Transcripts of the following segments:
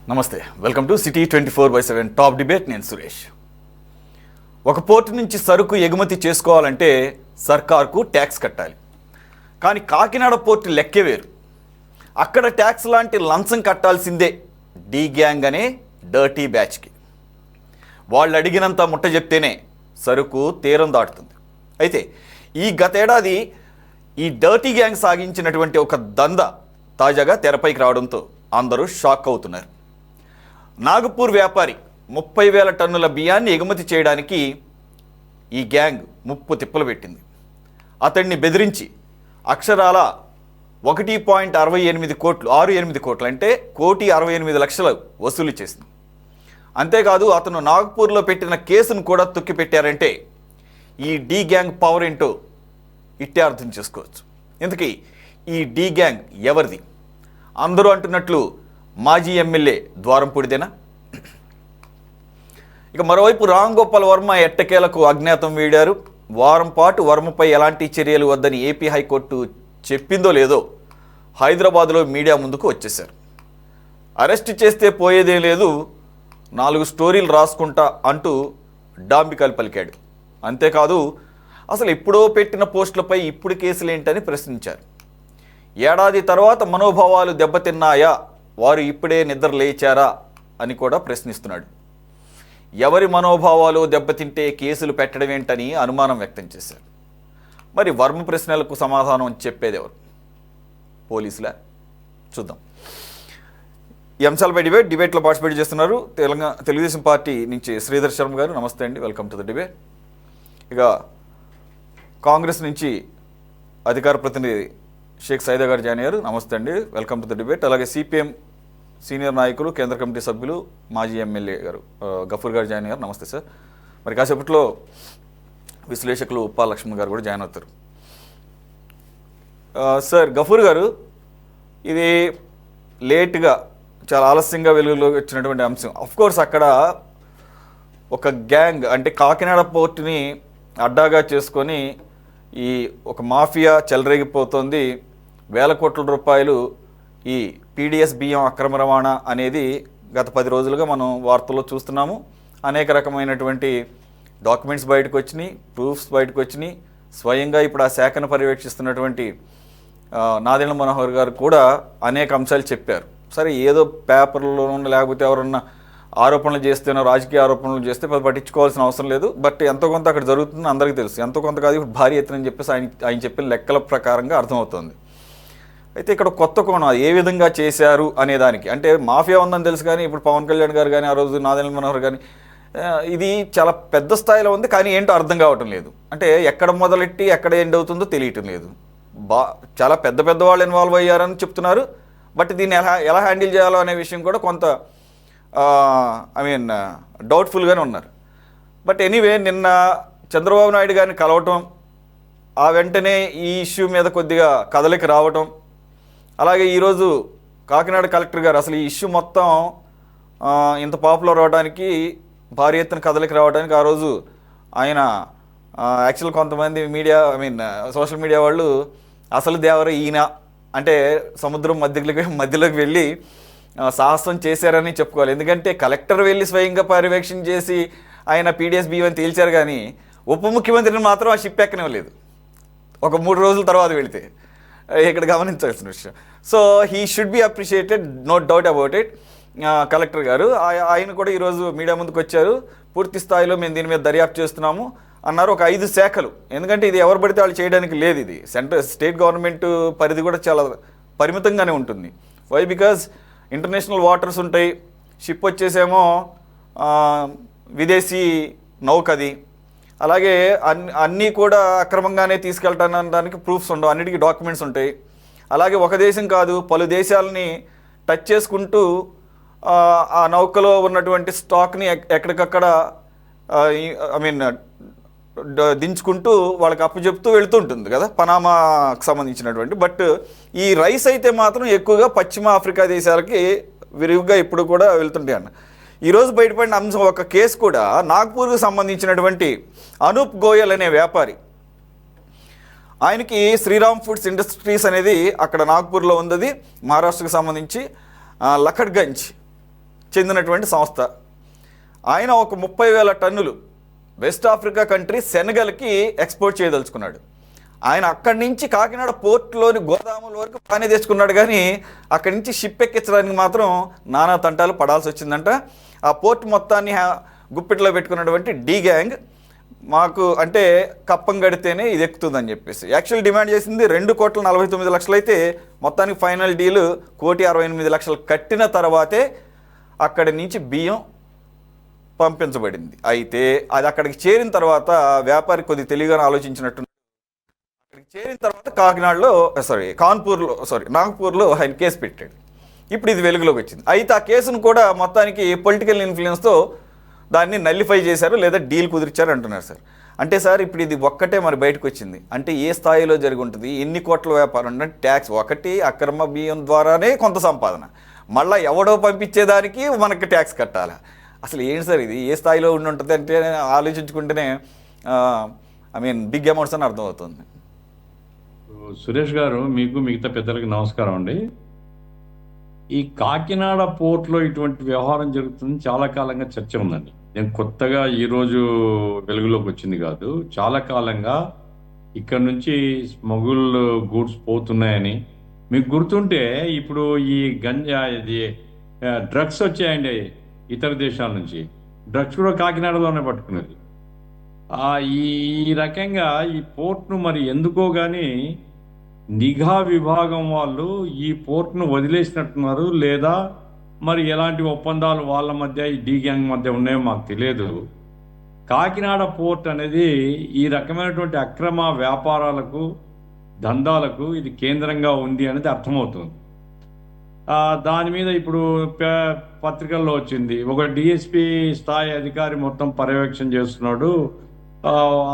నమస్తే, welcome to city 24/7 top debate. నేను సురేష్. ఒక పోర్టు నుంచి సరుకు ఎగుమతి చేసుకోవాలంటే సర్కార్కు ట్యాక్స్ కట్టాలి. కానీ కాకినాడ పోర్టు లెక్కే వేరు. అక్కడ ట్యాక్స్ లాంటి లంచం కట్టాల్సిందే డీ గ్యాంగ్ అనే డర్టీ బ్యాచ్కి. వాళ్ళు అడిగినంత ముట్ట చెప్తేనే సరుకు తీరం దాటుతుంది. అయితే ఈ గతేడాది ఈ డర్టీ గ్యాంగ్ సాగించినటువంటి ఒక దందా తాజాగా తెరపైకి రావడంతో అందరూ షాక్ అవుతున్నారు. నాగపూర్ వ్యాపారి 30,000 టన్నుల బియ్యాన్ని ఎగుమతి చేయడానికి ఈ గ్యాంగ్ ముప్పు తిప్పలు పెట్టింది. అతన్ని బెదిరించి అక్షరాల 1.68 కోట్లు అంటే 1,68,00,000 వసూలు చేసింది. అంతేకాదు అతను నాగపూర్లో పెట్టిన కేసును కూడా తొక్కిపెట్టారంటే ఈ డీ గ్యాంగ్ పవర్ ఏంటో ఇట్టే అర్థం చేసుకోవచ్చు. ఇంతకీ ఈ డీ గ్యాంగ్ ఎవరిది? అందరూ అంటున్నట్లు మాజీ ఎమ్మెల్యే ద్వారంపూడిదేనా? ఇక మరోవైపు రామ్ గోపాల్ వర్మ ఎట్టకేలకు అజ్ఞాతం వీడారు. వారం పాటు వర్మపై ఎలాంటి చర్యలు వద్దని ఏపీ హైకోర్టు చెప్పిందో లేదో హైదరాబాద్లో మీడియా ముందుకు వచ్చేశారు. అరెస్ట్ చేస్తే పోయేదే లేదు, 4 స్టోరీలు రాసుకుంటా అంటూ డాంబికాలు పలికాడు. అంతేకాదు అసలు ఎప్పుడో పెట్టిన పోస్టులపై ఇప్పుడు కేసులేంటని ప్రశ్నించారు. ఏడాది తర్వాత మనోభావాలు దెబ్బతిన్నాయా, వారు ఇప్పుడే నిద్ర లేచారా అని కూడా ప్రశ్నిస్తున్నాడు. ఎవరి మనోభావాలు దెబ్బతింటే కేసులు పెట్టడం ఏంటని అనుమానం వ్యక్తం చేశారు. మరి వర్మ ప్రశ్నలకు సమాధానం చెప్పేది ఎవరు? పోలీసులా? చూద్దాం. ఈ అంశాలపై డిబేట్లో పార్టిసిపేట్ చేస్తున్నారు తెలుగుదేశం పార్టీ నుంచి శ్రీధర్ శర్మ గారు. నమస్తే అండి, వెల్కమ్ టు ద డిబేట్. ఇక కాంగ్రెస్ నుంచి అధికార ప్రతినిధి షేక్ సైదా గారు జాయిన్ అయ్యారు. నమస్తే అండి, వెల్కమ్ టు ద డిబేట్. అలాగే సిపిఎం సీనియర్ నాయకులు, కేంద్ర కమిటీ సభ్యులు, మాజీ ఎమ్మెల్యే గారు గఫూర్ గారు జాయిన్ అయ్యారు. నమస్తే సార్. మరి కాసేపట్లో విశ్లేషకులు ఉప్పా లక్ష్మణ్ గారు కూడా జాయిన్ అవుతారు. సార్ గఫూర్ గారు, ఇది లేట్గా చాలా ఆలస్యంగా వెలుగులోకి వచ్చినటువంటి అంశం. అఫ్కోర్స్ అక్కడ ఒక గ్యాంగ్ అంటే కాకినాడ పోర్టుని అడ్డాగా చేసుకొని ఈ ఒక మాఫియా చెలరేగిపోతుంది. వేల కోట్ల రూపాయలు ఈ పీడిఎస్ బియ్యం అక్రమ రవాణా అనేది గత 10 రోజులుగా మనం వార్తల్లో చూస్తున్నాము. అనేక రకమైనటువంటి డాక్యుమెంట్స్ బయటకు వచ్చినాయి, ప్రూఫ్స్ బయటకు వచ్చినాయి. స్వయంగా ఇప్పుడు ఆ శాఖను పర్యవేక్షిస్తున్నటువంటి నాదెండ్ల మనోహర్ గారు కూడా అనేక అంశాలు చెప్పారు. సరే, ఏదో పేపర్లోనూ లేకపోతే ఎవరన్నా ఆరోపణలు చేస్తేనో, రాజకీయ ఆరోపణలు చేస్తే పట్టించుకోవాల్సిన అవసరం లేదు. బట్ ఎంతో కొంత అక్కడ జరుగుతుంది అందరికీ తెలుసు. ఎంతో కొంత కాదు, ఇప్పుడు భారీ ఎత్తున అని చెప్పేసి ఆయన చెప్పిన లెక్కల ప్రకారంగా అర్థమవుతుంది. అయితే ఇక్కడ కొత్త కోణం ఏ విధంగా చేశారు అనేదానికి, అంటే మాఫియా ఉందని తెలుసు కానీ ఇప్పుడు పవన్ కళ్యాణ్ గారు కానీ ఆ రోజు నాదెండ్ల మనోహర్ కానీ ఇది చాలా పెద్ద స్థాయిలో ఉంది. కానీ ఏంటో అర్థం కావటం లేదు. అంటే ఎక్కడ మొదలెట్టి ఎక్కడ ఎండ్ అవుతుందో తెలియటం లేదు. చాలా పెద్ద వాళ్ళు ఇన్వాల్వ్ అయ్యారని చెప్తున్నారు. బట్ దీన్ని ఎలా హ్యాండిల్ చేయాలో అనే విషయం కూడా కొంత డౌట్ఫుల్గానే ఉన్నారు. బట్ ఎనీవే, నిన్న చంద్రబాబు నాయుడు గారిని కలవటం, ఆ వెంటనే ఈ ఇష్యూ మీద కొద్దిగా కదలిక రావటం, అలాగే ఈరోజు కాకినాడ కలెక్టర్ గారు అసలు ఈ ఇష్యూ మొత్తం ఇంత పాపులర్ అవడానికి, భారీ ఎత్తున కదలిక రావడానికి ఆ రోజు ఆయన యాక్చువల్ కొంతమంది మీడియా సోషల్ మీడియా వాళ్ళు అసలు దేవర ఈయన అంటే సముద్రం మధ్యలోకి వెళ్ళి సాహసం చేశారని చెప్పుకోవాలి. ఎందుకంటే కలెక్టర్ వెళ్ళి స్వయంగా పర్యవేక్షణ చేసి ఆయన పీడిఎస్ బియ్యం తేల్చారు, కానీ ఉప ముఖ్యమంత్రిని మాత్రం ఆ షిప్ ఎక్కనివ్వలేదు. ఒక 3 రోజుల తర్వాత వెళితే ఇక్కడ గమనించాల్సిన విషయం. So he should be appreciated, no doubt about it. Collector గారు ఆయన కూడా ఈరోజు మీడియా ముందుకు వచ్చారు. పూర్తి స్థాయిలో మేము దీని మీద దర్యాప్తు చేస్తున్నాము అన్నారు. ఒక 5 శాఖలు, ఎందుకంటే ఇది ఎవరు పడితే వాళ్ళు చేయడానికి లేదు. ఇది స్టేట్ గవర్నమెంట్ పరిధి కూడా చాలా పరిమితంగానే ఉంటుంది. వై? బికాజ్ ఇంటర్నేషనల్ వాటర్స్ ఉంటాయి, షిప్ వచ్చేసేమో విదేశీ నౌకది, అలాగే అన్నీ కూడా అక్రమంగానే తీసుకెళ్తానడానికి ప్రూఫ్స్ ఉండవు, అన్నిటికీ డాక్యుమెంట్స్ ఉంటాయి. అలాగే ఒక దేశం కాదు, పలు దేశాలని టచ్ చేసుకుంటూ ఆ నౌకలో ఉన్నటువంటి స్టాక్ని ఎక్కడికక్కడ దించుకుంటూ వాళ్ళకి అప్పచెప్తూ వెళుతుంటుంది కదా, పనామాకు సంబంధించినటువంటి. బట్ ఈ రైస్ అయితే మాత్రం ఎక్కువగా పశ్చిమ ఆఫ్రికా దేశాలకి విరివిగా ఇప్పుడు కూడా వెళ్తుంటాయి అన్న. ఈరోజు బయటపడిన అంశం, ఒక కేసు కూడా నాగ్పూర్కు సంబంధించినటువంటి అనూప్ గోయల్ అనే వ్యాపారి, ఆయనకి శ్రీరామ్ ఫుడ్స్ ఇండస్ట్రీస్ అనేది అక్కడ నాగ్పూర్లో ఉంది, మహారాష్ట్రకు సంబంధించి లఖడ్గంజ్ చెందినటువంటి సంస్థ. ఆయన ఒక 30,000 టన్నులు వెస్ట్ ఆఫ్రికా కంట్రీ సెనగల్కి ఎక్స్పోర్ట్ చేయదలుచుకున్నాడు. ఆయన అక్కడి నుంచి కాకినాడ పోర్టులోని గోదాముల వరకు బాగానే తెచ్చుకున్నాడు, కానీ అక్కడి నుంచి షిప్ ఎక్కించడానికి మాత్రం నానా తంటాలు పడాల్సి వచ్చిందంట. ఆ పోర్ట్ మొత్తాన్ని గుప్పిట్లో పెట్టుకున్నటువంటి డి గ్యాంగ్ మాకు అంటే కప్పం గడితేనే ఇది ఎక్కుతుందని చెప్పేసి యాక్చువల్ డిమాండ్ చేసింది 2,49,00,000 అయితే మొత్తానికి ఫైనల్ డీలు 1,68,00,000 కట్టిన తర్వాతే అక్కడి నుంచి బియ్యం పంపించబడింది. అయితే అది అక్కడికి చేరిన తర్వాత వ్యాపారి కొద్ది తెలివిగానే ఆలోచించినట్టు అక్కడికి చేరిన తర్వాత నాగ్పూర్లో ఆయన కేసు పెట్టాడు. ఇప్పుడు ఇది వెలుగులోకి వచ్చింది. అయితే ఆ కేసును కూడా మొత్తానికి పొలిటికల్ ఇన్ఫ్లుయెన్స్తో దాన్ని నల్లిఫై చేశారు లేదా డీల్ కుదిర్చారు అంటున్నారు సార్. అంటే సార్ ఇప్పుడు ఇది ఒక్కటే మరి బయటకు వచ్చింది అంటే ఏ స్థాయిలో జరిగి ఉంటుంది, ఎన్ని కోట్ల వ్యాపారం అంటే ట్యాక్స్ ఒకటి, అక్రమ బియ్యం ద్వారానే కొంత సంపాదన, మళ్ళీ ఎవడో పంపించేదానికి మనకి ట్యాక్స్ కట్టాలి. అసలు ఏంటి సార్ ఇది ఏ స్థాయిలో ఉండి ఉంటుంది అంటే ఆలోచించుకుంటేనే బిగ్ అమౌంట్స్ అని అర్థమవుతుంది. సురేష్ గారు, మీకు మిగతా పెద్దలకి నమస్కారం అండి. ఈ కాకినాడ పోర్ట్లో ఇటువంటి వ్యవహారం జరుగుతుంది చాలా కాలంగా చర్చ ఉందండి. నేను కొత్తగా ఈరోజు వెలుగులోకి వచ్చింది కాదు. చాలా కాలంగా ఇక్కడ నుంచి స్మగుల్ గూడ్స్ పోతున్నాయని మీకు గుర్తుంటే ఇప్పుడు ఈ గంజా ఇది డ్రగ్స్ వచ్చాయండి ఇతర దేశాల నుంచి. డ్రగ్స్ కూడా కాకినాడలోనే పట్టుకున్నది. ఈ రకంగా ఈ పోర్ట్ను మరి ఎందుకో కానీ నిఘా విభాగం వాళ్ళు ఈ పోర్ట్ను వదిలేసినట్టున్నారు, లేదా మరి ఎలాంటి ఒప్పందాలు వాళ్ళ మధ్య ఈ డి గ్యాంగ్ మధ్య ఉన్నాయో మాకు తెలియదు. కాకినాడ పోర్ట్ అనేది ఈ రకమైనటువంటి అక్రమ వ్యాపారాలకు దందాలకు ఇది కేంద్రంగా ఉంది అనేది అర్థమవుతుంది. దాని మీద ఇప్పుడు పత్రికల్లో వచ్చింది, ఒక డిఎస్పి స్థాయి అధికారి మొత్తం పర్యవేక్షణ చేస్తున్నాడు,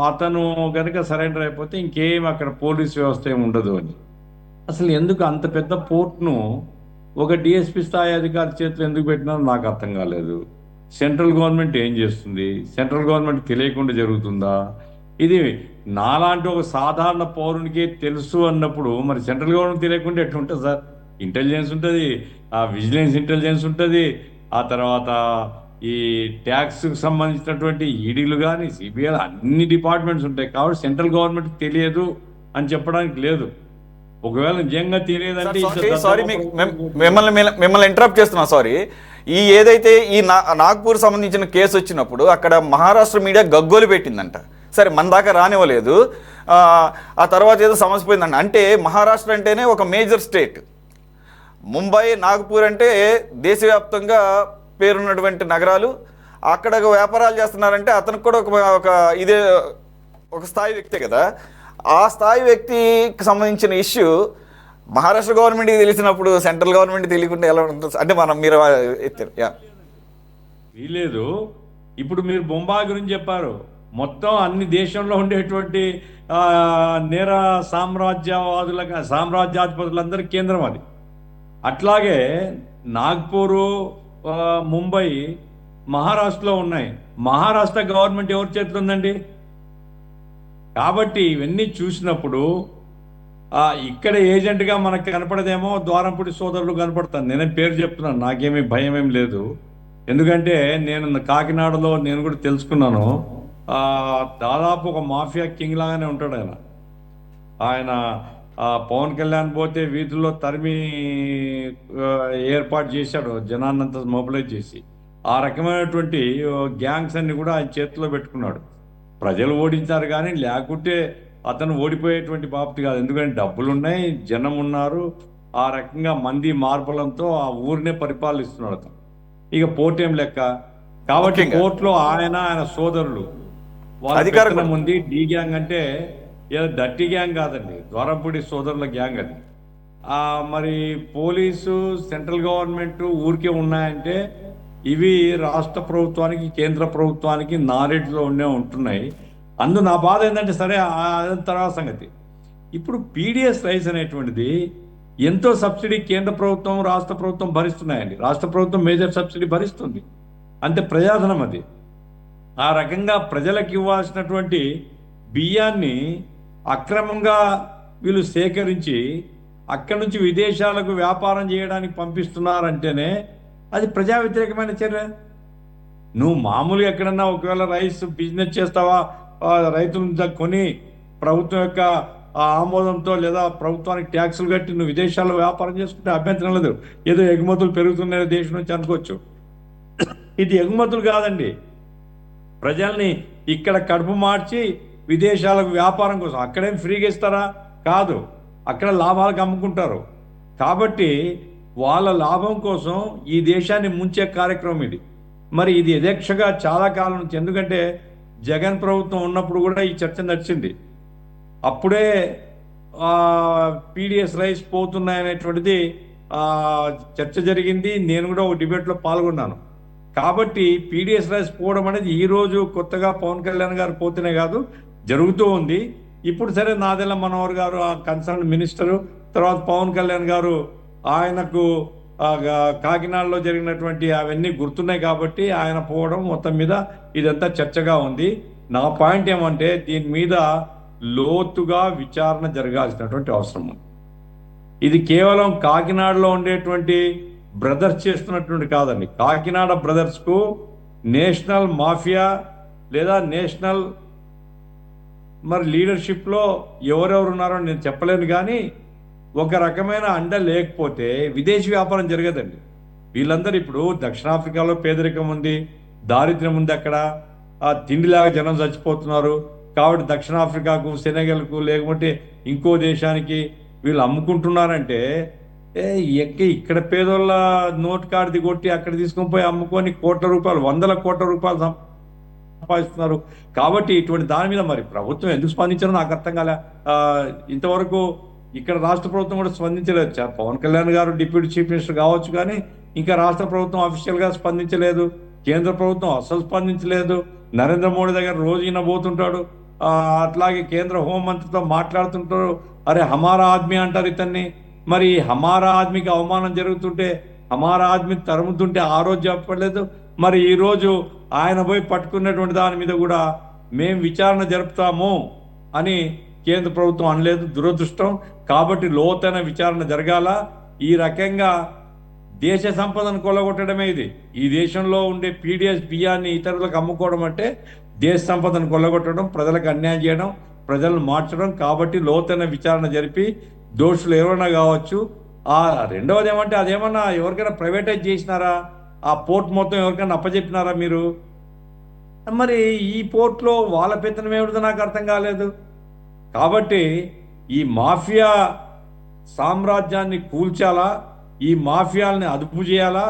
అతను కనుక సరెండర్ అయిపోతే ఇంకేం అక్కడ పోలీస్ వ్యవస్థ ఏమి ఉండదు అని. అసలు ఎందుకు అంత పెద్ద పోర్ట్ను ఒక డిఎస్పి స్థాయి అధికారి చేతులు ఎందుకు పెట్టినారో నాకు అర్థం కాలేదు. సెంట్రల్ గవర్నమెంట్ ఏం చేస్తుంది? సెంట్రల్ గవర్నమెంట్ తెలియకుండా జరుగుతుందా? ఇది నాలాంటి ఒక సాధారణ పౌరునికే తెలుసు అన్నప్పుడు మరి సెంట్రల్ గవర్నమెంట్ తెలియకుండా ఎట్లుంటుంది సార్? ఇంటెలిజెన్స్ ఉంటుంది, విజిలెన్స్ ఇంటెలిజెన్స్ ఉంటుంది, ఆ తర్వాత ఈ ట్యాక్స్కి సంబంధించినటువంటి ఈడీలు కానీ సిబిఐ అన్ని డిపార్ట్మెంట్స్ ఉంటాయి. కాబట్టి సెంట్రల్ గవర్నమెంట్ తెలియదు అని చెప్పడానికి లేదు. ఒకవేళ నిజంగా తెలియదంటే మిమ్మల్ని ఇంటరప్ట్ చేస్తున్నా సారీ. ఈ ఏదైతే ఈ నాగ్పూర్ సంబంధించిన కేసు వచ్చినప్పుడు అక్కడ మహారాష్ట్ర మీడియా గగ్గోలు పెట్టిందంట. సరే మన దాకా రానివ్వలేదు, ఆ తర్వాత ఏదో సమస్య పోయిందంట. అంటే మహారాష్ట్ర అంటేనే ఒక మేజర్ స్టేట్, ముంబై నాగ్పూర్ అంటే దేశవ్యాప్తంగా పేరున్నటువంటి నగరాలు. అక్కడ వ్యాపారాలు చేస్తున్నారంటే అతనికి కూడా ఒక స్థాయి వ్యక్తే కదా. ఆ స్థాయి వ్యక్తికి సంబంధించిన ఇష్యూ మహారాష్ట్ర గవర్నమెంట్కి తెలిసినప్పుడు సెంట్రల్ గవర్నమెంట్ తెలియకుండా ఎలా ఉంటుంది అంటే మీరు ఎత్తారు వీలేదు. ఇప్పుడు మీరు బొంబాయి గురించి చెప్పారు, మొత్తం అన్ని దేశంలో ఉండేటువంటి నేర సామ్రాజ్యాధిపతులందరి కేంద్రం అది. అట్లాగే నాగ్పూరు, ముంబై మహారాష్ట్రలో ఉన్నాయి. మహారాష్ట్ర గవర్నమెంట్ ఎవరి చేతిలో ఉందండి? కాబట్టి ఇవన్నీ చూసినప్పుడు ఇక్కడ ఏజెంట్గా మనకు కనపడదేమో ద్వారంపూడి సోదరులు కనపడతాను. నేనేం పేరు చెప్తున్నాను, నాకేమీ భయం ఏం లేదు. ఎందుకంటే నేను కాకినాడలో నేను కూడా తెలుసుకున్నాను. దాదాపు ఒక మాఫియా కింగ్ లాగానే ఉంటాడు ఆయన. పవన్ కళ్యాణ్ పోతే వీధుల్లో తరిమి ఏర్పాటు చేశాడు, జనాన్నంతా మొబిలైజ్ చేసి. ఆ రకమైనటువంటి గ్యాంగ్స్ అన్ని కూడా ఆయన చేతిలో పెట్టుకున్నాడు. ప్రజలు ఓడించారు కానీ లేకుంటే అతను ఓడిపోయేటువంటి బాబు కాదు. ఎందుకంటే డబ్బులు ఉన్నాయి, జనం ఉన్నారు, ఆ రకంగా మంది మార్పులంతో ఆ ఊరినే పరిపాలిస్తున్నాడు అతను. ఇక పోటేం లెక్క. కాబట్టి కోర్టులో ఆయన సోదరులు వాళ్ళ ఉంది. డి గ్యాంగ్ అంటే ఏదో డర్టీ గ్యాంగ్ కాదండి, ద్వారంపూడి సోదరుల గ్యాంగ్ అది. మరి పోలీసు, సెంట్రల్ గవర్నమెంట్ ఊరికే ఉన్నాయంటే ఇవి రాష్ట్ర ప్రభుత్వానికి, కేంద్ర ప్రభుత్వానికి నాలెడ్జ్లో ఉంటున్నాయి. నా బాధ ఏంటంటే సరే తర్వాత సంగతి. ఇప్పుడు పీడిఎస్ రైస్ అనేటువంటిది ఎంతో సబ్సిడీ కేంద్ర ప్రభుత్వం, రాష్ట్ర ప్రభుత్వం భరిస్తున్నాయండి. రాష్ట్ర ప్రభుత్వం మేజర్ సబ్సిడీ భరిస్తుంది, అంటే ప్రజాధనం అది. ఆ రకంగా ప్రజలకు ఇవ్వాల్సినటువంటి బియ్యాన్ని అక్రమంగా వీళ్ళు సేకరించి అక్కడి నుంచి విదేశాలకు వ్యాపారం చేయడానికి పంపిస్తున్నారంటేనే అది ప్రజా వ్యతిరేకమైన చర్య. నువ్వు మామూలుగా ఎక్కడన్నా ఒకవేళ రైస్ బిజినెస్ చేస్తావా, రైతులు కొని ప్రభుత్వం యొక్క ఆమోదంతో లేదా ప్రభుత్వానికి ట్యాక్సులు కట్టి నువ్వు విదేశాల్లో వ్యాపారం చేసుకుంటే అభ్యంతరం లేదు. ఏదో ఎగుమతులు పెరుగుతున్నాయి దేశం నుంచి అనుకోవచ్చు. ఇది ఎగుమతులు కాదండి. ప్రజల్ని ఇక్కడ కడుపు మార్చి విదేశాలకు వ్యాపారం కోసం. అక్కడేం ఫ్రీగా ఇస్తారా? కాదు, అక్కడ లాభాలకు అమ్ముకుంటారు. కాబట్టి వాళ్ళ లాభం కోసం ఈ దేశాన్ని ముంచే కార్యక్రమం ఇది. మరి ఇది యథేక్షగా చాలా కాలం నుంచి, ఎందుకంటే జగన్ ప్రభుత్వం ఉన్నప్పుడు కూడా ఈ చర్చ నడిచింది. అప్పుడే పీడిఎస్ రైస్ పోతున్నాయనేటువంటిది చర్చ జరిగింది. నేను కూడా ఒక డిబేట్లో పాల్గొన్నాను. కాబట్టి పీడిఎస్ రైస్ పోవడం అనేది ఈరోజు కొత్తగా పవన్ కళ్యాణ్ గారు పోతేనే కాదు, జరుగుతూ ఉంది. ఇప్పుడు సరే నాదెళ్ల మనోహర్ గారు ఆ కన్సర్న్ మినిస్టరు, తర్వాత పవన్ కళ్యాణ్ గారు ఆయనకు కాకినాడలో జరిగినటువంటి అవన్నీ గుర్తున్నాయి కాబట్టి ఆయన పోవడం మొత్తం మీద ఇదంతా చర్చగా ఉంది. నా పాయింట్ ఏమంటే దీని మీద లోతుగా విచారణ జరగాల్సినటువంటి అవసరం ఉంది. ఇది కేవలం కాకినాడలో ఉండేటువంటి బ్రదర్స్ చేస్తున్నటువంటి కాదండి. కాకినాడ బ్రదర్స్కు నేషనల్ మాఫియా లేదా నేషనల్ మరి లీడర్షిప్లో ఎవరెవరు ఉన్నారో నేను చెప్పలేను, కానీ ఒక రకమైన అండ లేకపోతే విదేశీ వ్యాపారం జరగదండి. వీళ్ళందరూ ఇప్పుడు దక్షిణాఫ్రికాలో పేదరికం ఉంది, దారిద్ర్యం ఉంది, అక్కడ తిండిలాగా జనం చచ్చిపోతున్నారు. కాబట్టి దక్షిణాఫ్రికాకు, సెనెగల్కు, లేకపోతే ఇంకో దేశానికి వీళ్ళు అమ్ముకుంటున్నారంటే ఇక్కడ పేదోళ్ళ నోట్ కార్డుది కొట్టి అక్కడ తీసుకొని పోయి అమ్ముకొని కోట్ల రూపాయలు, వందల కోట్ల రూపాయలు సంపాదిస్తున్నారు. కాబట్టి ఇటువంటి దాని మీద మరి ప్రభుత్వం ఎందుకు స్పందించారో నాకు అర్థం కాలే. ఇంతవరకు ఇక్కడ రాష్ట్ర ప్రభుత్వం కూడా స్పందించలేదు. పవన్ కళ్యాణ్ గారు డిప్యూటీ చీఫ్ మినిస్టర్ కావచ్చు, కానీ ఇంకా రాష్ట్ర ప్రభుత్వం అఫీషియల్గా స్పందించలేదు. కేంద్ర ప్రభుత్వం అస్సలు స్పందించలేదు. నరేంద్ర మోడీ దగ్గర రోజు ఈయన పోతుంటాడు, అట్లాగే కేంద్ర హోంమంత్రితో మాట్లాడుతుంటారు. అరే హమారా ఆద్మీ అంటారు ఇతన్ని. మరి హమారా ఆద్మీకి అవమానం జరుగుతుంటే, హమారా ఆద్మీ తరుముతుంటే ఆ రోజు చెప్పలేదు. మరి ఈరోజు ఆయన పోయి పట్టుకున్నటువంటి దాని మీద కూడా మేము విచారణ జరుపుతాము అని కేంద్ర ప్రభుత్వం అనలేదు. దురదృష్టం. కాబట్టి లోతైన విచారణ జరగాల. ఈ రకంగా దేశ సంపదను కొల్లగొట్టడమే ఇది. ఈ దేశంలో ఉండే పీడిఎస్ బియ్యాన్ని ఇతరులకు అమ్ముకోవడం అంటే దేశ సంపదను కొల్లగొట్టడం, ప్రజలకు అన్యాయం చేయడం, ప్రజలను మార్చడం. కాబట్టి లోతైన విచారణ జరిపి దోషులు ఎవరైనా కావచ్చు. రెండవది ఏమంటే అదేమన్నా ఎవరికైనా ప్రైవేటైజ్ చేసినారా? ఆ పోర్ట్ మొత్తం ఎవరికైనా అప్పచెప్పినారా మీరు? మరి ఈ పోర్ట్లో వాళ్ళ పెత్తనం ఏమిటో నాకు అర్థం కాలేదు. కాబట్టి ఈ మాఫియా సామ్రాజ్యాన్ని కూల్చాలా, ఈ మాఫియాల్ని అదుపు చేయాలా,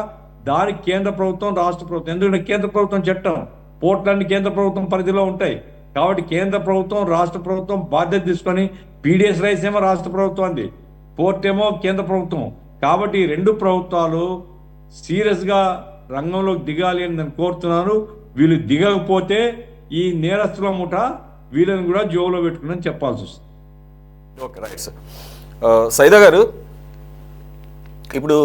దానికి కేంద్ర ప్రభుత్వం, రాష్ట్ర ప్రభుత్వం. ఎందుకంటే కేంద్ర ప్రభుత్వం చట్టం, పోర్ట్లన్నీ కేంద్ర ప్రభుత్వం పరిధిలో ఉంటాయి. కాబట్టి కేంద్ర ప్రభుత్వం, రాష్ట్ర ప్రభుత్వం బాధ్యత తీసుకొని, పీడిఎస్ రైస్ ఏమో రాష్ట్ర ప్రభుత్వాన్ని, పోర్ట్ ఏమో కేంద్ర ప్రభుత్వం. కాబట్టి ఈ రెండు ప్రభుత్వాలు సీరియస్గా రంగంలోకి దిగాలి అని నేను కోరుతున్నాను. వీళ్ళు దిగకపోతే ఈ నేరస్తుల ముఠ వీళ్ళని కూడా జోలో పెట్టుకుని చెప్పాల్సి వస్తుంది. Okay, right sir. సైదా గారు, ఇప్పుడు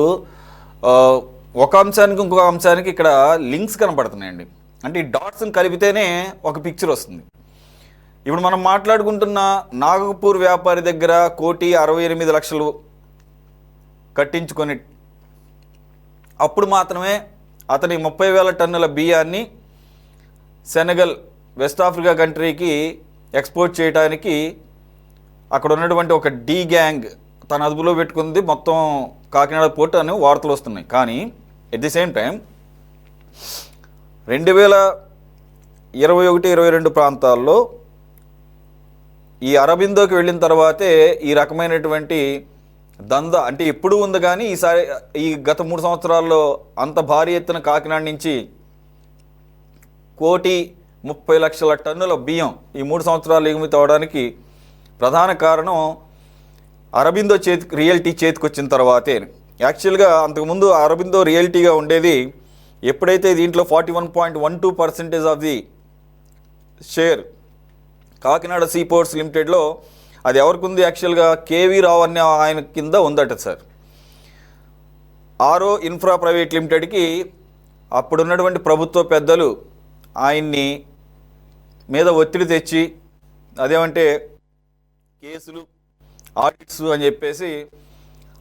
ఒక అంశానికి ఇంకొక అంశానికి ఇక్కడ లింక్స్ కనపడుతున్నాయండి. అంటే ఈ డాట్స్ని కలిపితేనే ఒక పిక్చర్ వస్తుంది. ఇప్పుడు మనం మాట్లాడుకుంటున్న నాగపూర్ వ్యాపారి దగ్గర 1,68,00,000 కట్టించుకొని అప్పుడు మాత్రమే అతని 30,000 టన్నుల బియ్యాన్ని సెనెగల్, వెస్ట్ ఆఫ్రికా కంట్రీకి ఎక్స్పోర్ట్ చేయడానికి అక్కడ ఉన్నటువంటి ఒక డి గ్యాంగ్ తన అదుపులో పెట్టుకుంది మొత్తం కాకినాడ పోర్ట్ అని వార్తలు వస్తున్నాయి. కానీ ఎట్ ది సేమ్ టైం 2021-22 ప్రాంతాల్లో ఈ అరబిందోకి వెళ్ళిన తర్వాతే ఈ రకమైనటువంటి దందా అంటే ఎప్పుడు ఉంది. కానీ ఈసారి ఈ గత 3 సంవత్సరాల్లో అంత భారీ ఎత్తున కాకినాడ నుంచి 1,30,00,000 టన్నుల బియ్యం ఈ 3 సంవత్సరాలు ఎగుమతి అవడానికి ప్రధాన కారణం అరబిందో రియల్టీ చేతికి వచ్చిన తర్వాతే. యాక్చువల్గా అంతకుముందు అరబిందో రియల్టీగా ఉండేది. ఎప్పుడైతే దీంట్లో 41.12% of the share Kakinada seaports లిమిటెడ్లో అది ఎవరికి ఉంది? యాక్చువల్గా కేవీ రావు అనే ఆయన కింద ఉందట సార్. ఆరో ఇన్ఫ్రా ప్రైవేట్ లిమిటెడ్కి అప్పుడున్నటువంటి ప్రభుత్వ పెద్దలు ఆయన్ని మీద ఒత్తిడి తెచ్చి అదేమంటే కేసులు, ఆడిట్స్ అని చెప్పేసి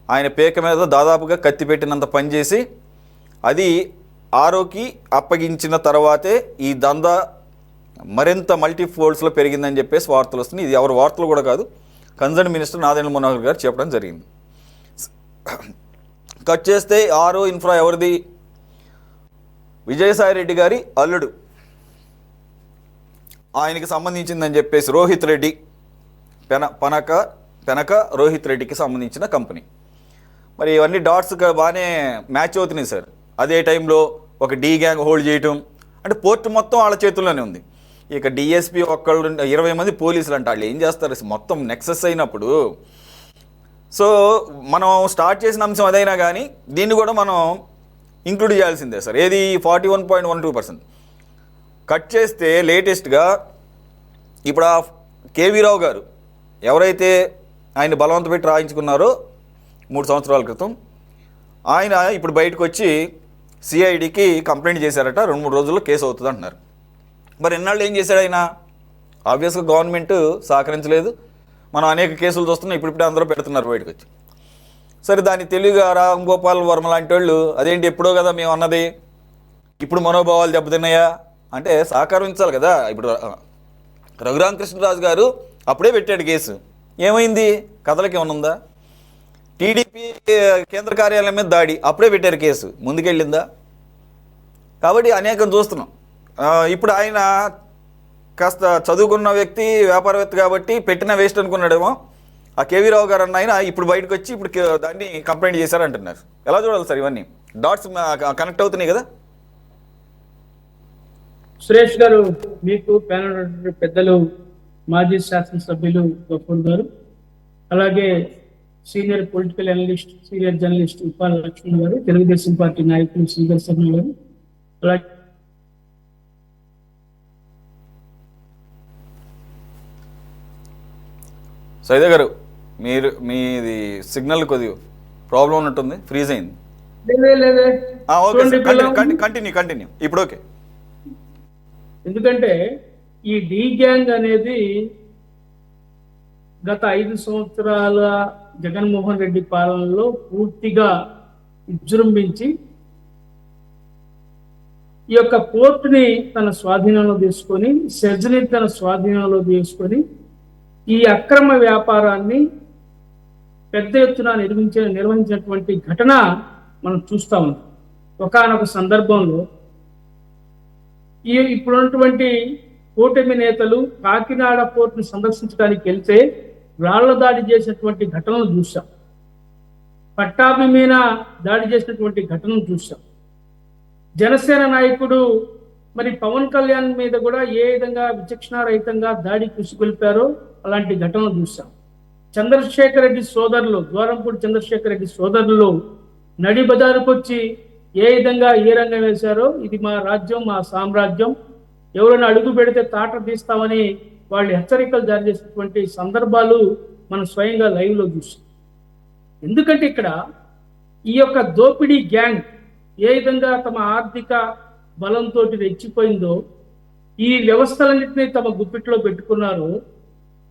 ఆయన పేక మీద దాదాపుగా కత్తి పెట్టినంత పనిచేసి అది ఆరోకి అప్పగించిన తర్వాతే ఈ దందా మరింత మల్టీఫోల్డ్స్లో పెరిగిందని చెప్పేసి వార్తలు వస్తున్నాయి. ఇది ఎవరి వార్తలు కూడా కాదు, కన్సర్న్ మినిస్టర్ నాదెండ్ల మనోహర్ గారు చెప్పడం జరిగింది. కట్ చేస్తే ఆరో ఇన్ఫ్రా ఎవరిది? విజయసాయి రెడ్డి గారి అల్లుడు, ఆయనకి సంబంధించిందని చెప్పేసి రోహిత్ రెడ్డి, పెనక రోహిత్ రెడ్డికి సంబంధించిన కంపెనీ. మరి ఇవన్నీ డాట్స్ బాగానే మ్యాచ్ అవుతున్నాయి సార్. అదే టైంలో ఒక డీ గ్యాంగ్ హోల్డ్ చేయటం అంటే పోర్టు మొత్తం వాళ్ళ చేతుల్లోనే ఉంది. ఇక డిఎస్పీ ఒక్కళ్ళు 20 మంది పోలీసులు అంటే వాళ్ళు ఏం చేస్తారు మొత్తం నెక్సెస్ అయినప్పుడు. సో మనం స్టార్ట్ చేసిన అంశం అదైనా కానీ దీన్ని కూడా మనం ఇంక్లూడ్ చేయాల్సిందే సార్. ఏది 41.12%. కట్ చేస్తే లేటెస్ట్గా ఇప్పుడు ఆ కేవీ రావు గారు ఎవరైతే ఆయన బలవంత పెట్టి రాయించుకున్నారో 3 సంవత్సరాల క్రితం, ఆయన ఇప్పుడు బయటకు వచ్చి సిఐడికి కంప్లైంట్ చేశారట. 2-3 రోజుల్లో కేసు అవుతుంది అంటున్నారు. మరి ఎన్నాళ్ళు ఏం చేశాడు ఆయన? ఆబ్వియస్గా గవర్నమెంట్ సహకరించలేదు. మనం అనేక కేసులు చూస్తున్నాం, ఇప్పుడిప్పుడే అందరూ పెడుతున్నారు బయటకు వచ్చి. సరే, దాన్ని తెలివిగా రామ్ గోపాల్ వర్మ లాంటి వాళ్ళు అదేంటి ఎప్పుడో కదా మేము అన్నది, ఇప్పుడు మనోభావాలు దెబ్బతిన్నాయా అంటే సహకరించాలి కదా. ఇప్పుడు రఘురామకృష్ణరాజు గారు అప్పుడే పెట్టాడు కేసు, ఏమైంది? కథలకి ఏమైనా ఉందా? టీడీపీ కేంద్ర కార్యాలయం మీద దాడి, అప్పుడే పెట్టారు కేసు, ముందుకెళ్ళిందా? కాబట్టి అనేకం చూస్తున్నాం. ఇప్పుడు ఆయన కాస్త చదువుకున్న వ్యక్తి, వ్యాపారవేత్త కాబట్టి పెట్టిన వేస్ట్ అనుకున్నాడేమో. ఆ కేవీ రావు గారు అన్న ఆయన ఇప్పుడు బయటకు వచ్చి ఇప్పుడు దాన్ని కంప్లైంట్ చేశారంటున్నారు. ఎలా చూడాలి సార్? ఇవన్నీ డాట్స్ కనెక్ట్ అవుతున్నాయి కదా. సురేష్ గారు, మీకు ప్యానల్ పెద్దలు మాజీ శాసనసభ్యులు గఫూర్ గారు, అలాగే senior political analyst, senior journalist Uppala Lakshman గారు, తెలుగుదేశం పార్టీ నాయకులు శ్రీధర్ శర్మ గారు, అలాగే సైదా గారు, మీది సిగ్నల్ కొద్దిగా ప్రాబ్లం ఉన్నట్టుంది, ఫ్రీజ్ అయింది. ఓకే సార్, కంటిన్యూ ఇప్పుడు ఓకే. ఎందుకంటే ఈ డీ గ్యాంగ్ అనేది గత 5 సంవత్సరాల జగన్మోహన్ రెడ్డి పాలనలో పూర్తిగా విజృంభించి ఈ యొక్క పోర్టుని తన స్వాధీనంలో తీసుకొని, సెజ్ని తన స్వాధీనంలో తీసుకొని ఈ అక్రమ వ్యాపారాన్ని పెద్ద ఎత్తున నిర్వహించినటువంటి ఘటన మనం చూస్తా ఉన్నాం. ఒకానొక సందర్భంలో ఇప్పుడున్నటువంటి కూటమి నేతలు కాకినాడ పోర్టును సందర్శించడానికి వెళ్తే రాళ్ల దాడి చేసినటువంటి ఘటనలు చూసాం. పట్టాభి మీద దాడి చేసినటువంటి ఘటనను చూసాం. జనసేన నాయకుడు మరి పవన్ కళ్యాణ్ మీద కూడా ఏ విధంగా విచక్షణారహితంగా దాడి కుసిగొల్పారో అలాంటి ఘటనలు చూసాం. చంద్రశేఖర్ రెడ్డి సోదరులు, ద్వారంపూడి చంద్రశేఖర్ రెడ్డి సోదరులు నడి బజారుకు వచ్చి ఏ విధంగా ఏ రంగం వేశారో, ఇది మా రాజ్యం, మా సామ్రాజ్యం, ఎవరైనా అడుగు పెడితే తాట తీస్తామని వాళ్ళు హెచ్చరికలు జారీ చేసినటువంటి సందర్భాలు మనం స్వయంగా లైవ్లో చూసాం. ఎందుకంటే ఇక్కడ ఈ యొక్క దోపిడీ గ్యాంగ్ ఏ విధంగా తమ ఆర్థిక బలంతో రెచ్చిపోయిందో, ఈ వ్యవస్థలన్నింటినీ తమ గుప్పిట్లో పెట్టుకున్నారు.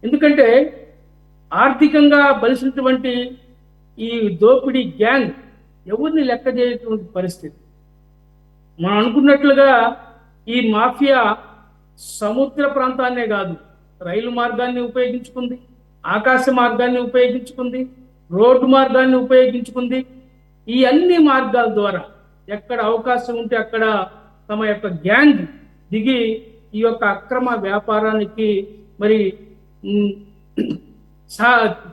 ఎందుకంటే ఆర్థికంగా బలిసినటువంటి ఈ దోపిడీ గ్యాంగ్ ఎవరిని లెక్క చేయటువంటి పరిస్థితి. మనం అనుకున్నట్లుగా ఈ మాఫియా సముద్ర ప్రాంతాన్నే కాదు, రైలు మార్గాన్ని ఉపయోగించుకుంది, ఆకాశ మార్గాన్ని ఉపయోగించుకుంది, రోడ్డు మార్గాన్ని ఉపయోగించుకుంది. ఈ అన్ని మార్గాల ద్వారా ఎక్కడ అవకాశం ఉంటే అక్కడ తమ యొక్క గ్యాంగ్ దిగి ఈ యొక్క అక్రమ వ్యాపారానికి మరి